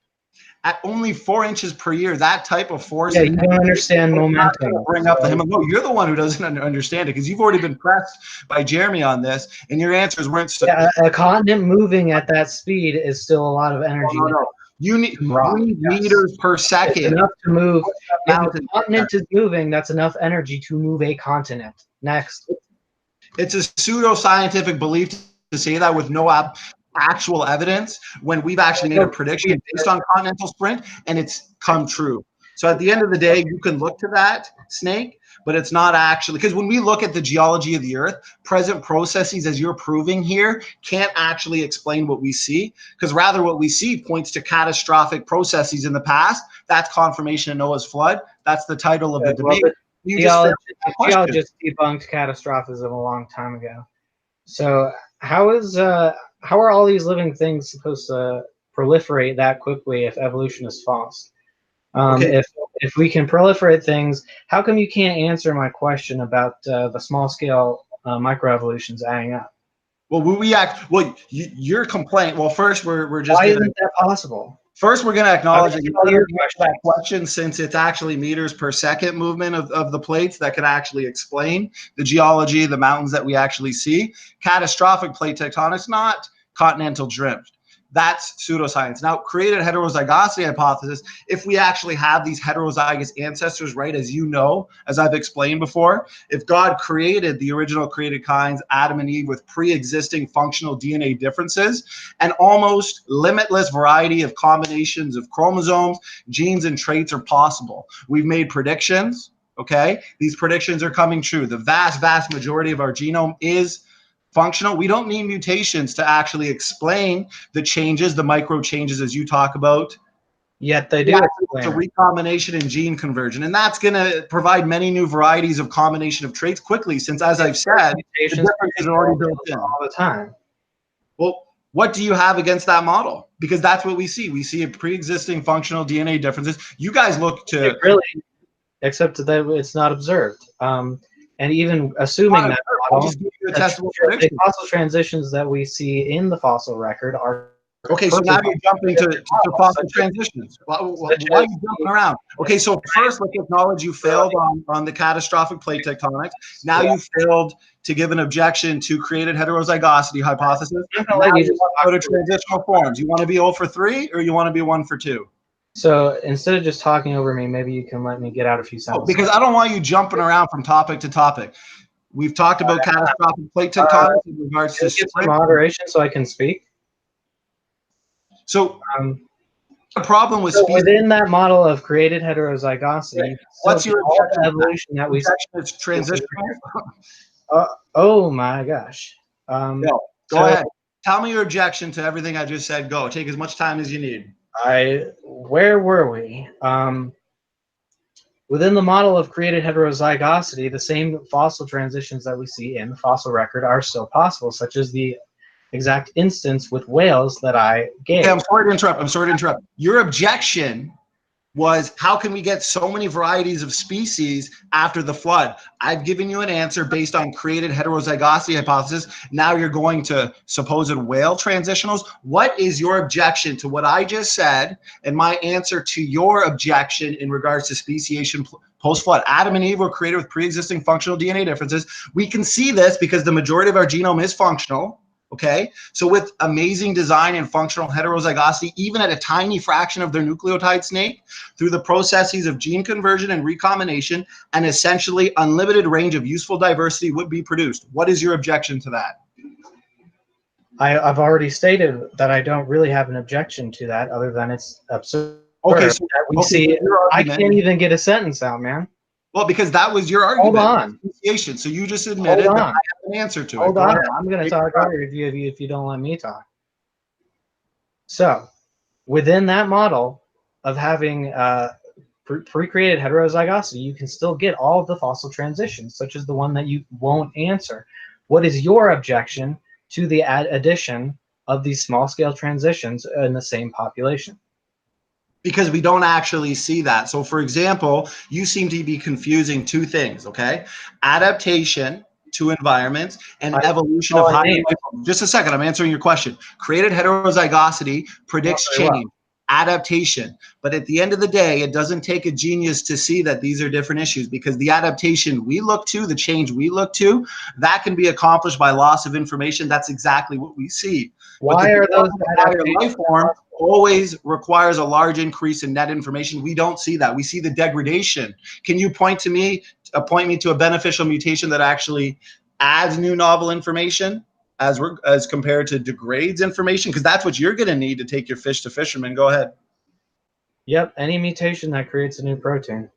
At only 4 inches per year, that type of force. Yeah, you don't understand momentum. Bring up the Himalayas. No, you're the one who doesn't understand it, because you've already been pressed by Jeremy on this, and your answers weren't. Yeah, a continent moving at that speed is still a lot of energy. No. You need meters per second. It's enough to move. If the continent is moving, that's enough energy to move a continent. Next. It's a pseudoscientific belief to say that with no actual evidence, when we've actually made a prediction based on continental sprint and it's come true. So at the end of the day, you can look to that, Snake, but it's not actually, because when we look at the geology of the Earth, present processes, as you're proving here, can't actually explain what we see, because rather what we see points to catastrophic processes in the past. That's confirmation of Noah's flood. That's the title of the debate. Geologists debunked catastrophism a long time ago. So how are all these living things supposed to proliferate that quickly if evolution is false? If we can proliferate things, how come you can't answer my question about the small scale microevolutions adding up? Well, your complaint. Well, first we're just. Why isn't that possible? First, we're going to acknowledge that question, since it's actually meters per second movement of the plates that could actually explain the geology of the mountains that we actually see. Catastrophic plate tectonics, not continental drift. That's pseudoscience. Now, created heterozygosity hypothesis, if we actually have these heterozygous ancestors, right, as you know, as I've explained before, if God created the original created kinds, Adam and Eve, with pre-existing functional DNA differences, an almost limitless variety of combinations of chromosomes, genes, and traits are possible. We've made predictions. okay? These predictions are coming true. The vast, vast majority of our genome is functional. We don't need mutations to actually explain the changes, the micro changes as you talk about. Yet they do It's a recombination and gene conversion, and that's going to provide many new varieties of combination of traits quickly, since, as I've said, the differences are already built in all the time. Well, what do you have against that model? Because that's what we see. We see a pre-existing functional DNA differences. You guys look to really, except that it's not observed. And even assuming that model, the fossil transitions that we see in the fossil record are okay. So now you're jumping to fossil transitions. Why are you jumping around? Okay, so first let's acknowledge you failed on the catastrophic plate tectonics. Now you failed to give an objection to created heterozygosity hypothesis. Now you want to go to transitional forms. You want to be 0 for 3 or you want to be 1 for 2? So instead of just talking over me, maybe you can let me get out a few sentences. Because I don't want you jumping around from topic to topic. We've talked about catastrophic plate tectonics in regards to get some moderation so I can speak. So the problem with within that model of created heterozygosity, what's your evolution that we see? It's transitional. Oh my gosh. Go ahead. Tell me your objection to everything I just said. Go. Take as much time as you need. Where were we? Within the model of created heterozygosity, the same fossil transitions that we see in the fossil record are still possible, such as the exact instance with whales that I gave. Okay, I'm sorry to interrupt. Your objection was, how can we get so many varieties of species after the flood? I've given you an answer based on created heterozygosity hypothesis. Now you're going to supposed whale transitionals. What is your objection to what I just said and my answer to your objection in regards to speciation post-flood? Adam and Eve were created with pre-existing functional DNA differences. We can see this because the majority of our genome is functional. Okay, so with amazing design and functional heterozygosity, even at a tiny fraction of their nucleotide snake, through the processes of gene conversion and recombination, an essentially unlimited range of useful diversity would be produced. What is your objection to that? I've already stated that I don't really have an objection to that, other than it's absurd. Okay, so see, I can't even get a sentence out, man. Well, because that was your argument. Hold on. So you just admitted that I have an answer to it. Hold on. I'm going to talk over you if you don't let me talk. So, within that model of having pre-created heterozygosity, you can still get all of the fossil transitions, such as the one that you won't answer. What is your objection to the addition of these small-scale transitions in the same population? Because we don't actually see that. So for example, you seem to be confusing two things, okay? Adaptation to environments and evolution of higher life forms. Just a second, I'm answering your question. Created heterozygosity predicts change, adaptation. But at the end of the day, it doesn't take a genius to see that these are different issues, because the adaptation we look to, the change we look to, that can be accomplished by loss of information. That's exactly what we see. Why are those life form always requires a large increase in net information? We don't see that. We see the degradation. Can you point me to a beneficial mutation that actually adds new novel information as compared to degrades information? Because that's what you're going to need to take your fish to fishermen. Go ahead. Yep, any mutation that creates a new protein,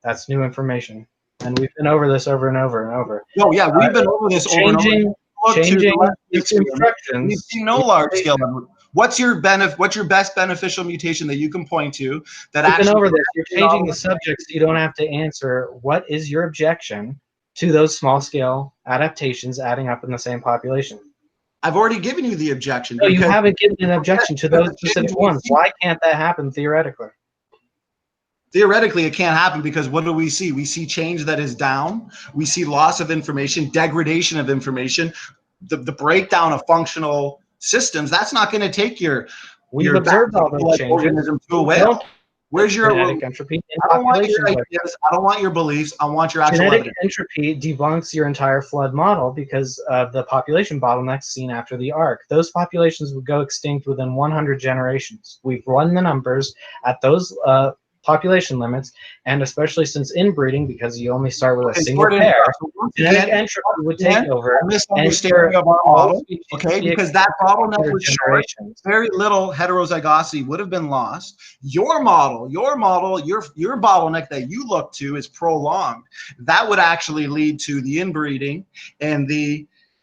that's new information. And we've been over this over and over and over. No, yeah, we've been over this over and over. Changing instructions. We've seen no large scale. What's your best beneficial mutation that you can point to that actually? Over this. You're changing the subject, so you don't have to answer. What is your objection to those small scale adaptations adding up in the same population? I've already given you the objection. No, you haven't given an objection to those specific ones. Why can't that happen theoretically? Theoretically, it can't happen because what do we see? We see change that is down. We see loss of information, degradation of information, the breakdown of functional systems. That's not going to take your observed all those changes organism to a whale. Where's your genetic entropy? I don't want your ideas. I don't want your beliefs. I want your actual genetic evidence. Entropy debunks your entire flood model because of the population bottlenecks seen after the arc. Those populations would go extinct within 100 generations. We've run the numbers at those population limits, and especially since inbreeding, because you only start with a single Jordan, pair, so once genetic again, entropy would take over. a misunderstanding of our model, okay? Because that bottleneck was short. generations. Very little heterozygosity would have been lost. Your model, your bottleneck that you look to is prolonged. That would actually lead to the inbreeding, and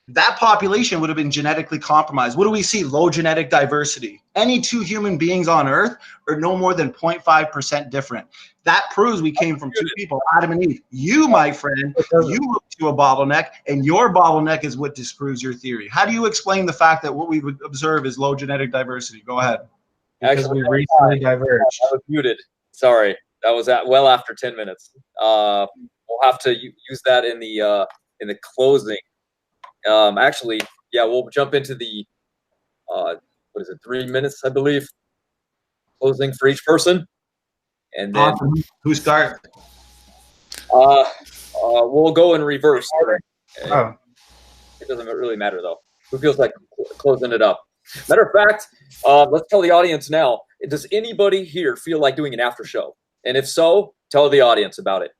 that population would have been genetically compromised. What do we see? Low genetic diversity. Any two human beings on Earth are no more than 0.5% different. That proves we came from two people, Adam and Eve. You, my friend, you look to a bottleneck, and your bottleneck is what disproves your theory. How do you explain the fact that what we would observe is low genetic diversity? Go ahead. Because we recently diverged. I was muted. Sorry, that was well after 10 minutes. We'll have to use that in the closing. Actually, yeah, we'll jump into the what is it, 3 minutes, I believe, closing for each person, and then who starts? We'll go in reverse. Oh. It doesn't really matter though. Who feels like closing it up? Matter of fact, let's tell the audience now. Does anybody here feel like doing an after show? And if so, tell the audience about it.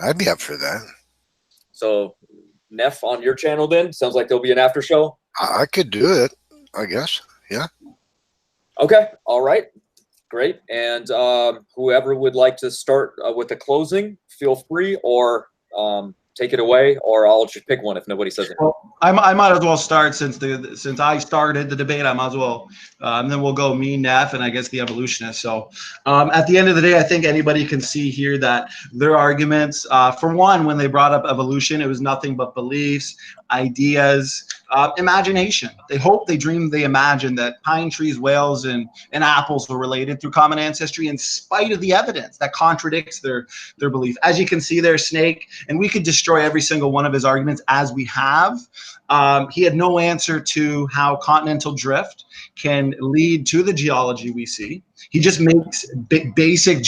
I'd be up for that. So, Neph, on your channel then? Sounds like there'll be an after show? I could do it, I guess. Yeah. Okay. All right. Great. And whoever would like to start with the closing, feel free, or take it away, or I'll just pick one if nobody says it. Well, I might as well start since I started the debate. I might as well, and then we'll go me, Neph, and I guess the evolutionist. So, at the end of the day, I think anybody can see here that their arguments, for one, when they brought up evolution, it was nothing but beliefs, ideas, imagination. They hope, they dream, they imagine that pine trees, whales, and apples were related through common ancestry, in spite of the evidence that contradicts their belief. As you can see there, Snake, and we could destroy every single one of his arguments as we have. He had no answer to how continental drift can lead to the geology we see. He just makes basic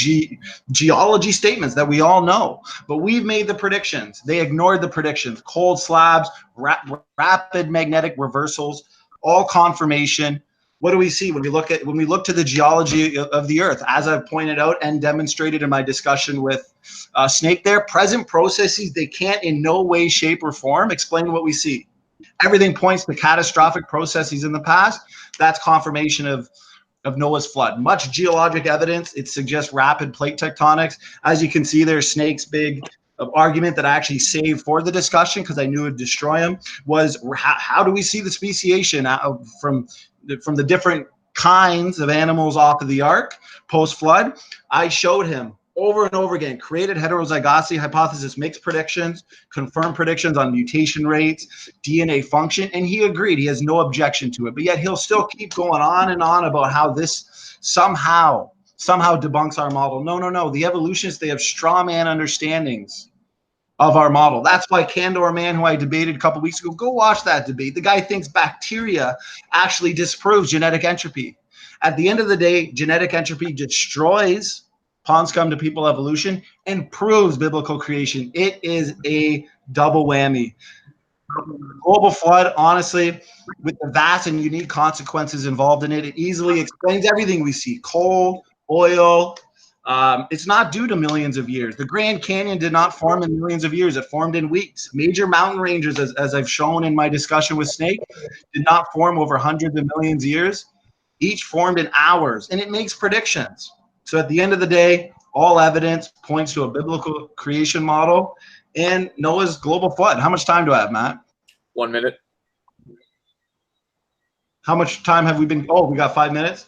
geology statements that we all know, but we've made the predictions. They ignored the predictions. Cold slabs, rapid magnetic reversals, all confirmation. What do we see when we look to the geology of the Earth? As I've pointed out and demonstrated in my discussion with Snake there, present processes, they can't in no way, shape, or form explain what we see. Everything points to catastrophic processes in the past. That's confirmation of Noah's flood. Much geologic evidence. It suggests rapid plate tectonics. As you can see there, Snake's big argument that I actually saved for the discussion because I knew it would destroy him was how do we see the speciation from the different kinds of animals off of the ark post-flood? I showed him over and over again, created heterozygosity hypothesis, makes predictions, confirmed predictions on mutation rates, DNA function, and he agreed. He has no objection to it, but yet he'll still keep going on and on about how this somehow debunks our model. No. The evolutionists, they have straw man understandings of our model. That's why Candor Man, who I debated a couple weeks ago, go watch that debate. The guy thinks bacteria actually disproves genetic entropy. At the end of the day, genetic entropy destroys pond scum to people evolution and proves biblical creation. It is a double whammy. Global flood, honestly, with the vast and unique consequences involved in it, it easily explains everything we see. Coal, oil, it's not due to millions of years. The Grand Canyon did not form in millions of years. It formed in weeks. Major mountain ranges, as I've shown in my discussion with Snake, did not form over hundreds of millions of years. Each formed in hours, and it makes predictions. So at the end of the day, all evidence points to a biblical creation model and Noah's global flood. How much time do I have, Matt? 1 minute. How much time have we been? Oh, we got 5 minutes.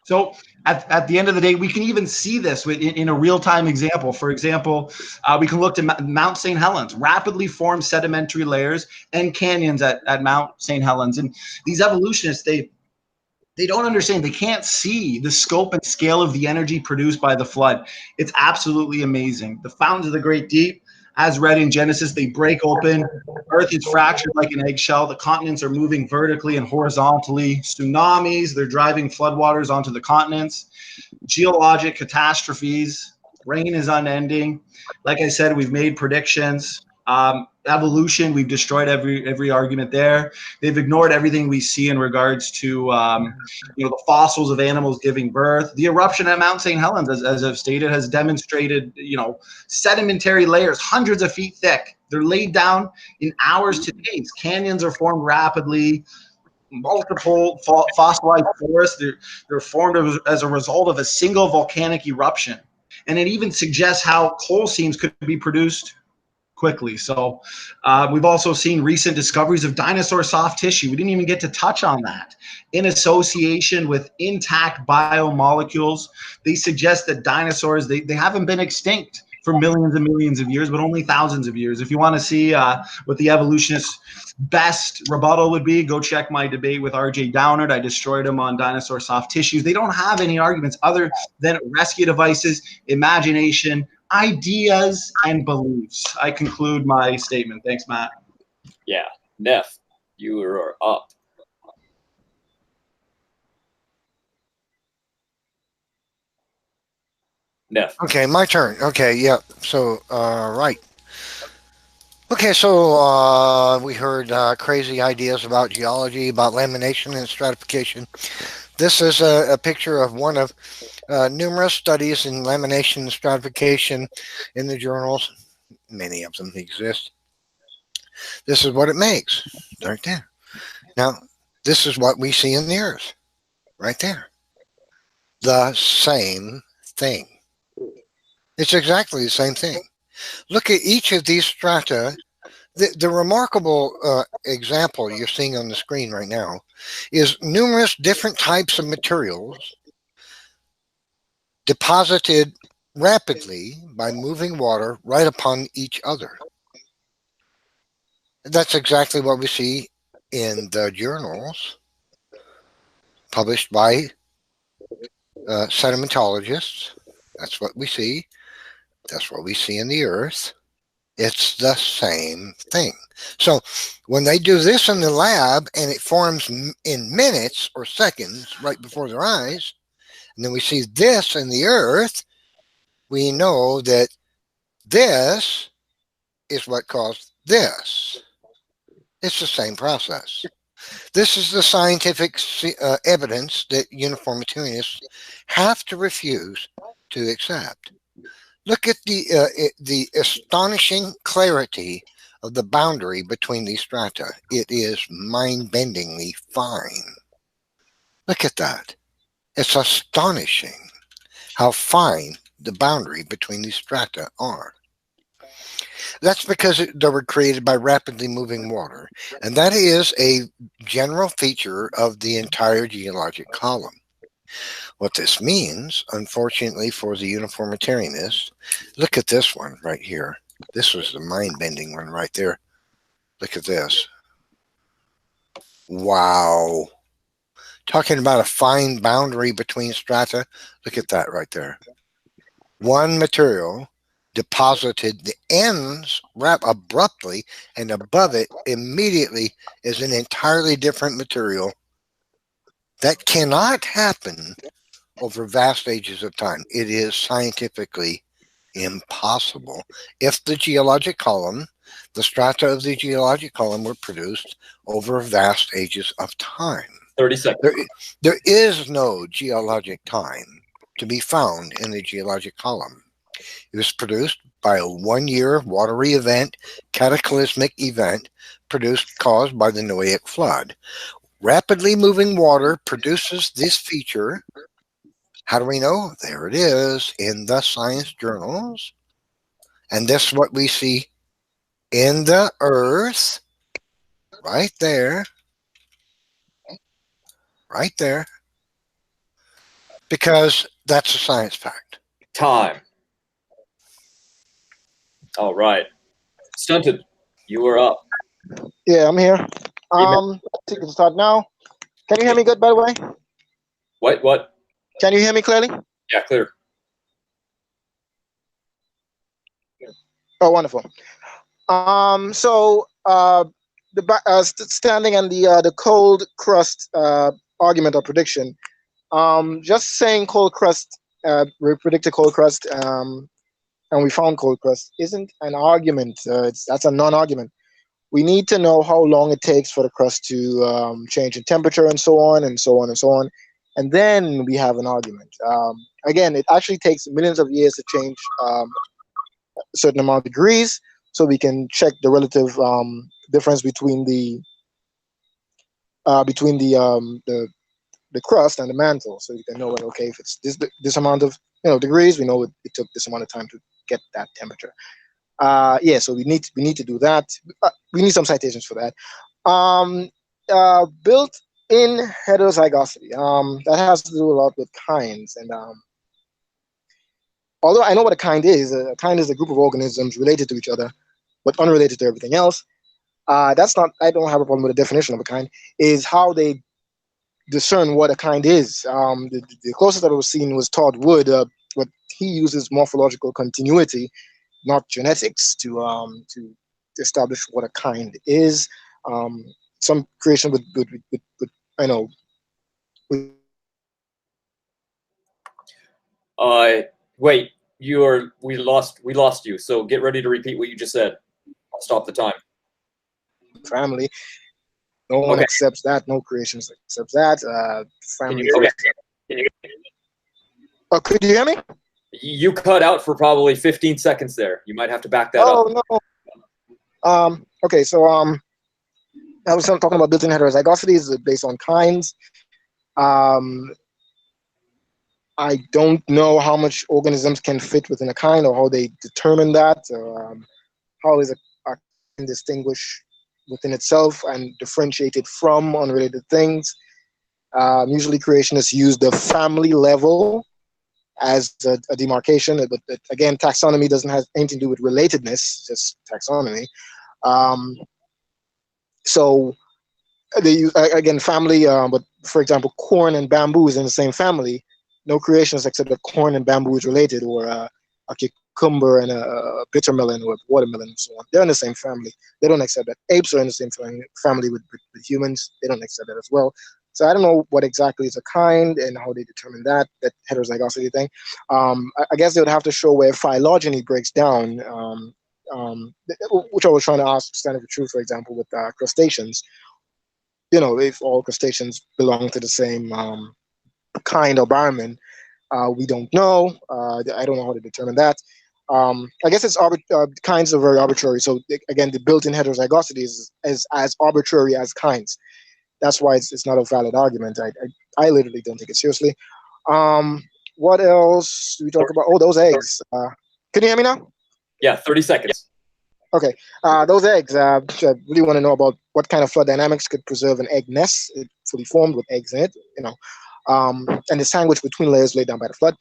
So at the end of the day, we can even see this in a real-time example. For example, we can look to Mount St. Helens, rapidly formed sedimentary layers and canyons at Mount St. Helens. And these evolutionists, they don't understand. They can't see the scope and scale of the energy produced by the flood. It's absolutely amazing. The fountains of the great deep, as read in Genesis, they break open. Earth is fractured like an eggshell. The continents are moving vertically and horizontally. Tsunamis, they're driving floodwaters onto the continents. Geologic catastrophes. Rain is unending. Like I said, we've made predictions. Evolution, we've destroyed every argument there. They've ignored everything we see in regards to the fossils of animals giving birth. The eruption at Mount St. Helens, as I've stated, has demonstrated sedimentary layers hundreds of feet thick. They're laid down in hours to days. Canyons are formed rapidly. Multiple fossilized forests, they're formed as a result of a single volcanic eruption. And it even suggests how coal seams could be produced quickly. So we've also seen recent discoveries of dinosaur soft tissue. We didn't even get to touch on that. In association with intact biomolecules, they suggest that dinosaurs, they haven't been extinct for millions and millions of years, but only thousands of years. If you want to see what the evolutionists' best rebuttal would be, go check my debate with RJ Downard. I destroyed him on dinosaur soft tissues. They don't have any arguments other than rescue devices, imagination, ideas, and beliefs. I conclude my statement. Thanks, Matt. Yeah. Neph, you are up. Neph. Okay, my turn. Okay, yeah. So, right. Okay, so we heard crazy ideas about geology, about lamination and stratification. This is a picture of one of numerous studies in lamination and stratification in the journals. Many of them exist. This is what it makes right there. Now, this is what we see in the Earth right there. The same thing. It's exactly the same thing. Look at each of these strata. The remarkable example you're seeing on the screen right now is numerous different types of materials deposited rapidly by moving water right upon each other. That's exactly what we see in the journals published by sedimentologists. That's what we see. That's what we see in the Earth. It's the same thing. So when they do this in the lab and it forms in minutes or seconds right before their eyes, and then we see this in the Earth, we know that this is what caused this. It's the same process. This is the scientific evidence that uniformitarianists have to refuse to accept. Look at the astonishing clarity of the boundary between these strata. It is mind-bendingly fine. Look at that. It's astonishing how fine the boundary between these strata are. That's because they were created by rapidly moving water, and that is a general feature of the entire geologic column. What this means, unfortunately for the uniformitarianists, look at this one right here. This was the mind-bending one right there. Look at this. Wow. Talking about a fine boundary between strata. Look at that right there. One material deposited, the ends wrap abruptly, and above it immediately is an entirely different material. That cannot happen over vast ages of time. It is scientifically impossible. If the geologic column, the strata of the geologic column were produced over vast ages of time. 30 seconds. There is no geologic time to be found in the geologic column. It was produced by a one-year watery event, cataclysmic event, caused by the Noahic flood. Rapidly moving water produces this feature. How do we know? There it is in the science journals. And this is what we see in the Earth. Right there. Right there. Because that's a science fact. Time. All right. Stunted, you are up. Yeah, I'm here. I think we can start now. Can you hear me good, by the way? What? Can you hear me clearly? Yeah, clear. Oh, wonderful. Standing on the cold crust argument or prediction, just saying cold crust, we predicted cold crust and we found cold crust isn't an argument. That's a non-argument. We need to know how long it takes for the crust to change in temperature and so on and so on and so on. And then we have an argument. Again, it actually takes millions of years to change a certain amount of degrees, so we can check the relative difference between the crust and the mantle, so you can know, okay, if it's this amount of degrees, we know it took this amount of time to get that temperature. Yeah, so we need to do that. We need some citations for that. Built-in heterozygosity. That has to do a lot with kinds, and although I know what a kind is a group of organisms related to each other, but unrelated to everything else. That's not. I don't have a problem with the definition of a kind. Is how they discern what a kind is. The closest I've ever seen was Todd Wood. But he uses morphological continuity, not genetics, to establish what a kind is. Some creation with I know. Wait, we lost you. So get ready to repeat what you just said. I'll stop the time. Family. No one accepts that. No creations accepts that. Family. Oh, could you hear me? You cut out for probably 15 seconds there. You might have to back that up. Oh no. Okay, so I was talking about built-in heterozygosities based on kinds. I don't know how much organisms can fit within a kind, or how they determine that, or how is a kind distinguished within itself and differentiated from unrelated things. Usually creationists use the family level as a demarcation, but again, taxonomy doesn't have anything to do with relatedness, just taxonomy. So they use, again, family, but for example, corn and bamboo is in the same family. No creations except that corn and bamboo is related, or a cucumber and a bitter melon or a watermelon and so on. They're in the same family. They don't accept that. Apes are in the same family with humans. They don't accept that as well. So I don't know what exactly is a kind and how they determine that heterozygosity thing. I guess they would have to show where phylogeny breaks down, which I was trying to ask Standard for Truth, for example, with crustaceans. If all crustaceans belong to the same kind or environment, we don't know. I don't know how to determine that. I guess it's kinds are very arbitrary. So again, the built-in heterozygosity is as arbitrary as kinds. That's why it's not a valid argument. I literally don't take it seriously. What else do we talk about? Oh, those eggs. Can you hear me now? Yeah, 30 seconds. Okay, those eggs. I really want to know about what kind of flood dynamics could preserve an egg nest, fully formed with eggs in it. And the sandwich between layers laid down by the flood.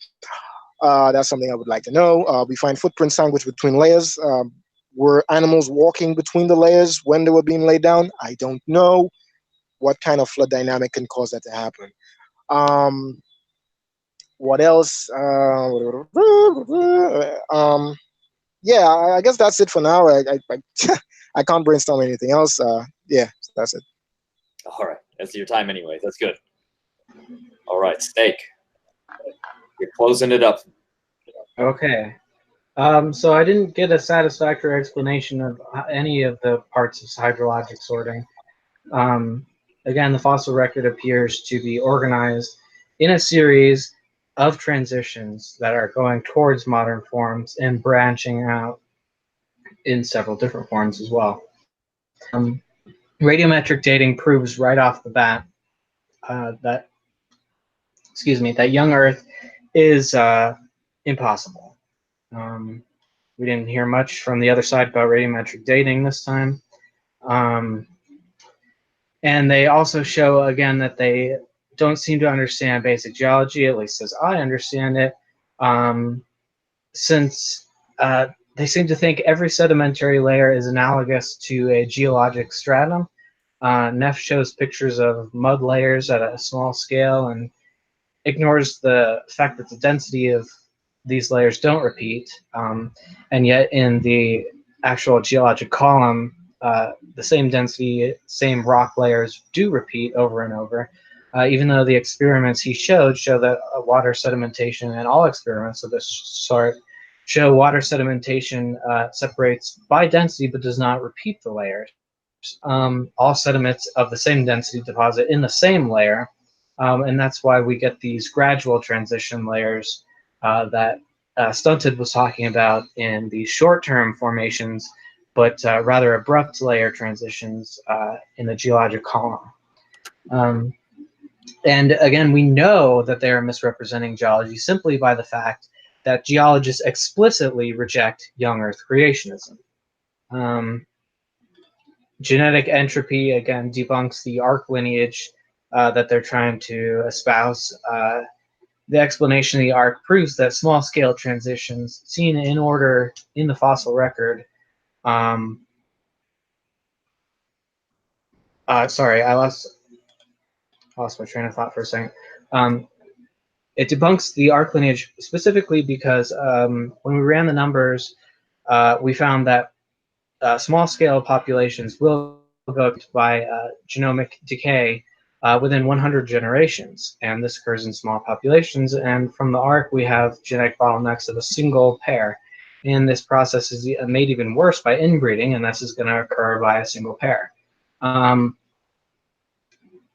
That's something I would like to know. We find footprint sandwich between layers. Were animals walking between the layers when they were being laid down? I don't know. What kind of flood dynamic can cause that to happen? What else? Yeah, I guess that's it for now. I can't brainstorm anything else. Yeah, that's it. All right, that's your time anyway. That's good. All right, Snake, you're closing it up. Okay. So I didn't get a satisfactory explanation of any of the parts of hydrologic sorting. Again, the fossil record appears to be organized in a series of transitions that are going towards modern forms and branching out in several different forms as well. Radiometric dating proves right off the bat that young Earth is impossible. We didn't hear much from the other side about radiometric dating this time. And they also show, again, that they don't seem to understand basic geology, at least as I understand it, since they seem to think every sedimentary layer is analogous to a geologic stratum. Neph shows pictures of mud layers at a small scale and ignores the fact that the density of these layers don't repeat, and yet in the actual geologic column, the same density, same rock layers do repeat over and over, even though the experiments he showed show that water sedimentation and all experiments of this sort show water sedimentation separates by density but does not repeat the layers. All sediments of the same density deposit in the same layer, and that's why we get these gradual transition layers that Stunted was talking about in the short-term formations, but rather abrupt layer transitions in the geologic column. And again, we know that they are misrepresenting geology simply by the fact that geologists explicitly reject young Earth creationism. Genetic entropy, again, debunks the arc lineage that they're trying to espouse. The explanation of the arc proves that small-scale transitions seen in order in the fossil record. Sorry, I lost my train of thought for a second. It debunks the arc lineage specifically because when we ran the numbers, we found that small-scale populations will go by genomic decay within 100 generations, and this occurs in small populations. And from the arc, we have genetic bottlenecks of a single pair, and this process is made even worse by inbreeding, and this is going to occur by a single pair.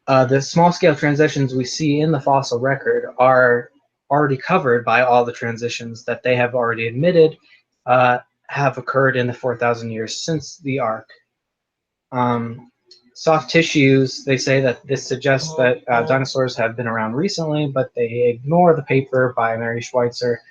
The small-scale transitions we see in the fossil record are already covered by all the transitions that they have already admitted have occurred in the 4,000 years since the arc. Soft tissues, they say that this suggests that dinosaurs have been around recently, but they ignore the paper by Mary Schweitzer,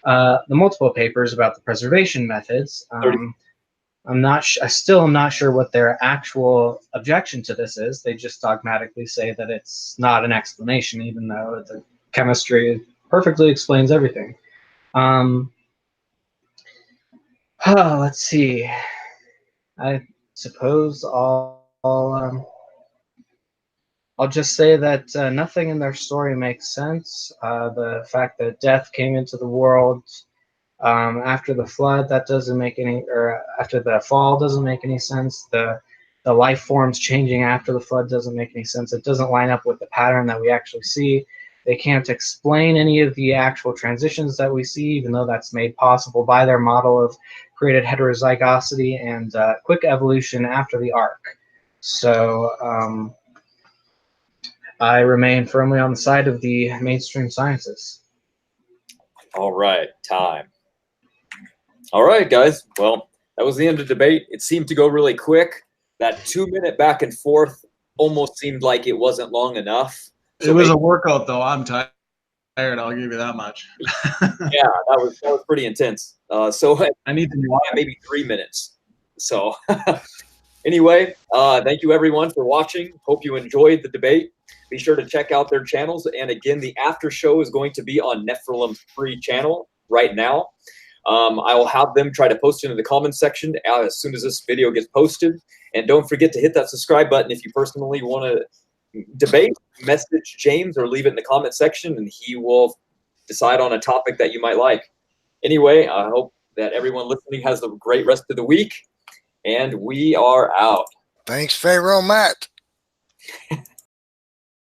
the multiple papers about the preservation methods. I still am not sure what their actual objection to this is. They just dogmatically say that it's not an explanation, even though the chemistry perfectly explains everything. Let's see. I suppose I'll just say that nothing in their story makes sense. The fact that death came into the world after the flood, that doesn't make any, or after the fall, doesn't make any sense. The life forms changing after the flood doesn't make any sense. It doesn't line up with the pattern that we actually see. They can't explain any of the actual transitions that we see, even though that's made possible by their model of created heterozygosity and quick evolution after the arc. So I remain firmly on the side of the mainstream sciences. All right, time. All right, guys. Well, that was the end of the debate. It seemed to go really quick. That 2-minute back and forth almost seemed like it wasn't long enough. So it was a workout, though. I'm tired. I'll give you that much. Yeah, that was pretty intense. So I need to maybe 3 minutes. So anyway, thank you everyone for watching. Hope you enjoyed the debate. Be sure to check out their channels. And again, the after show is going to be on Nephilim's free channel right now. I will have them try to post it in the comments section as soon as this video gets posted. And don't forget to hit that subscribe button if you personally want to debate, message James, or leave it in the comment section, and he will decide on a topic that you might like. Anyway, I hope that everyone listening has a great rest of the week, and we are out. Thanks, Pharaoh Matt.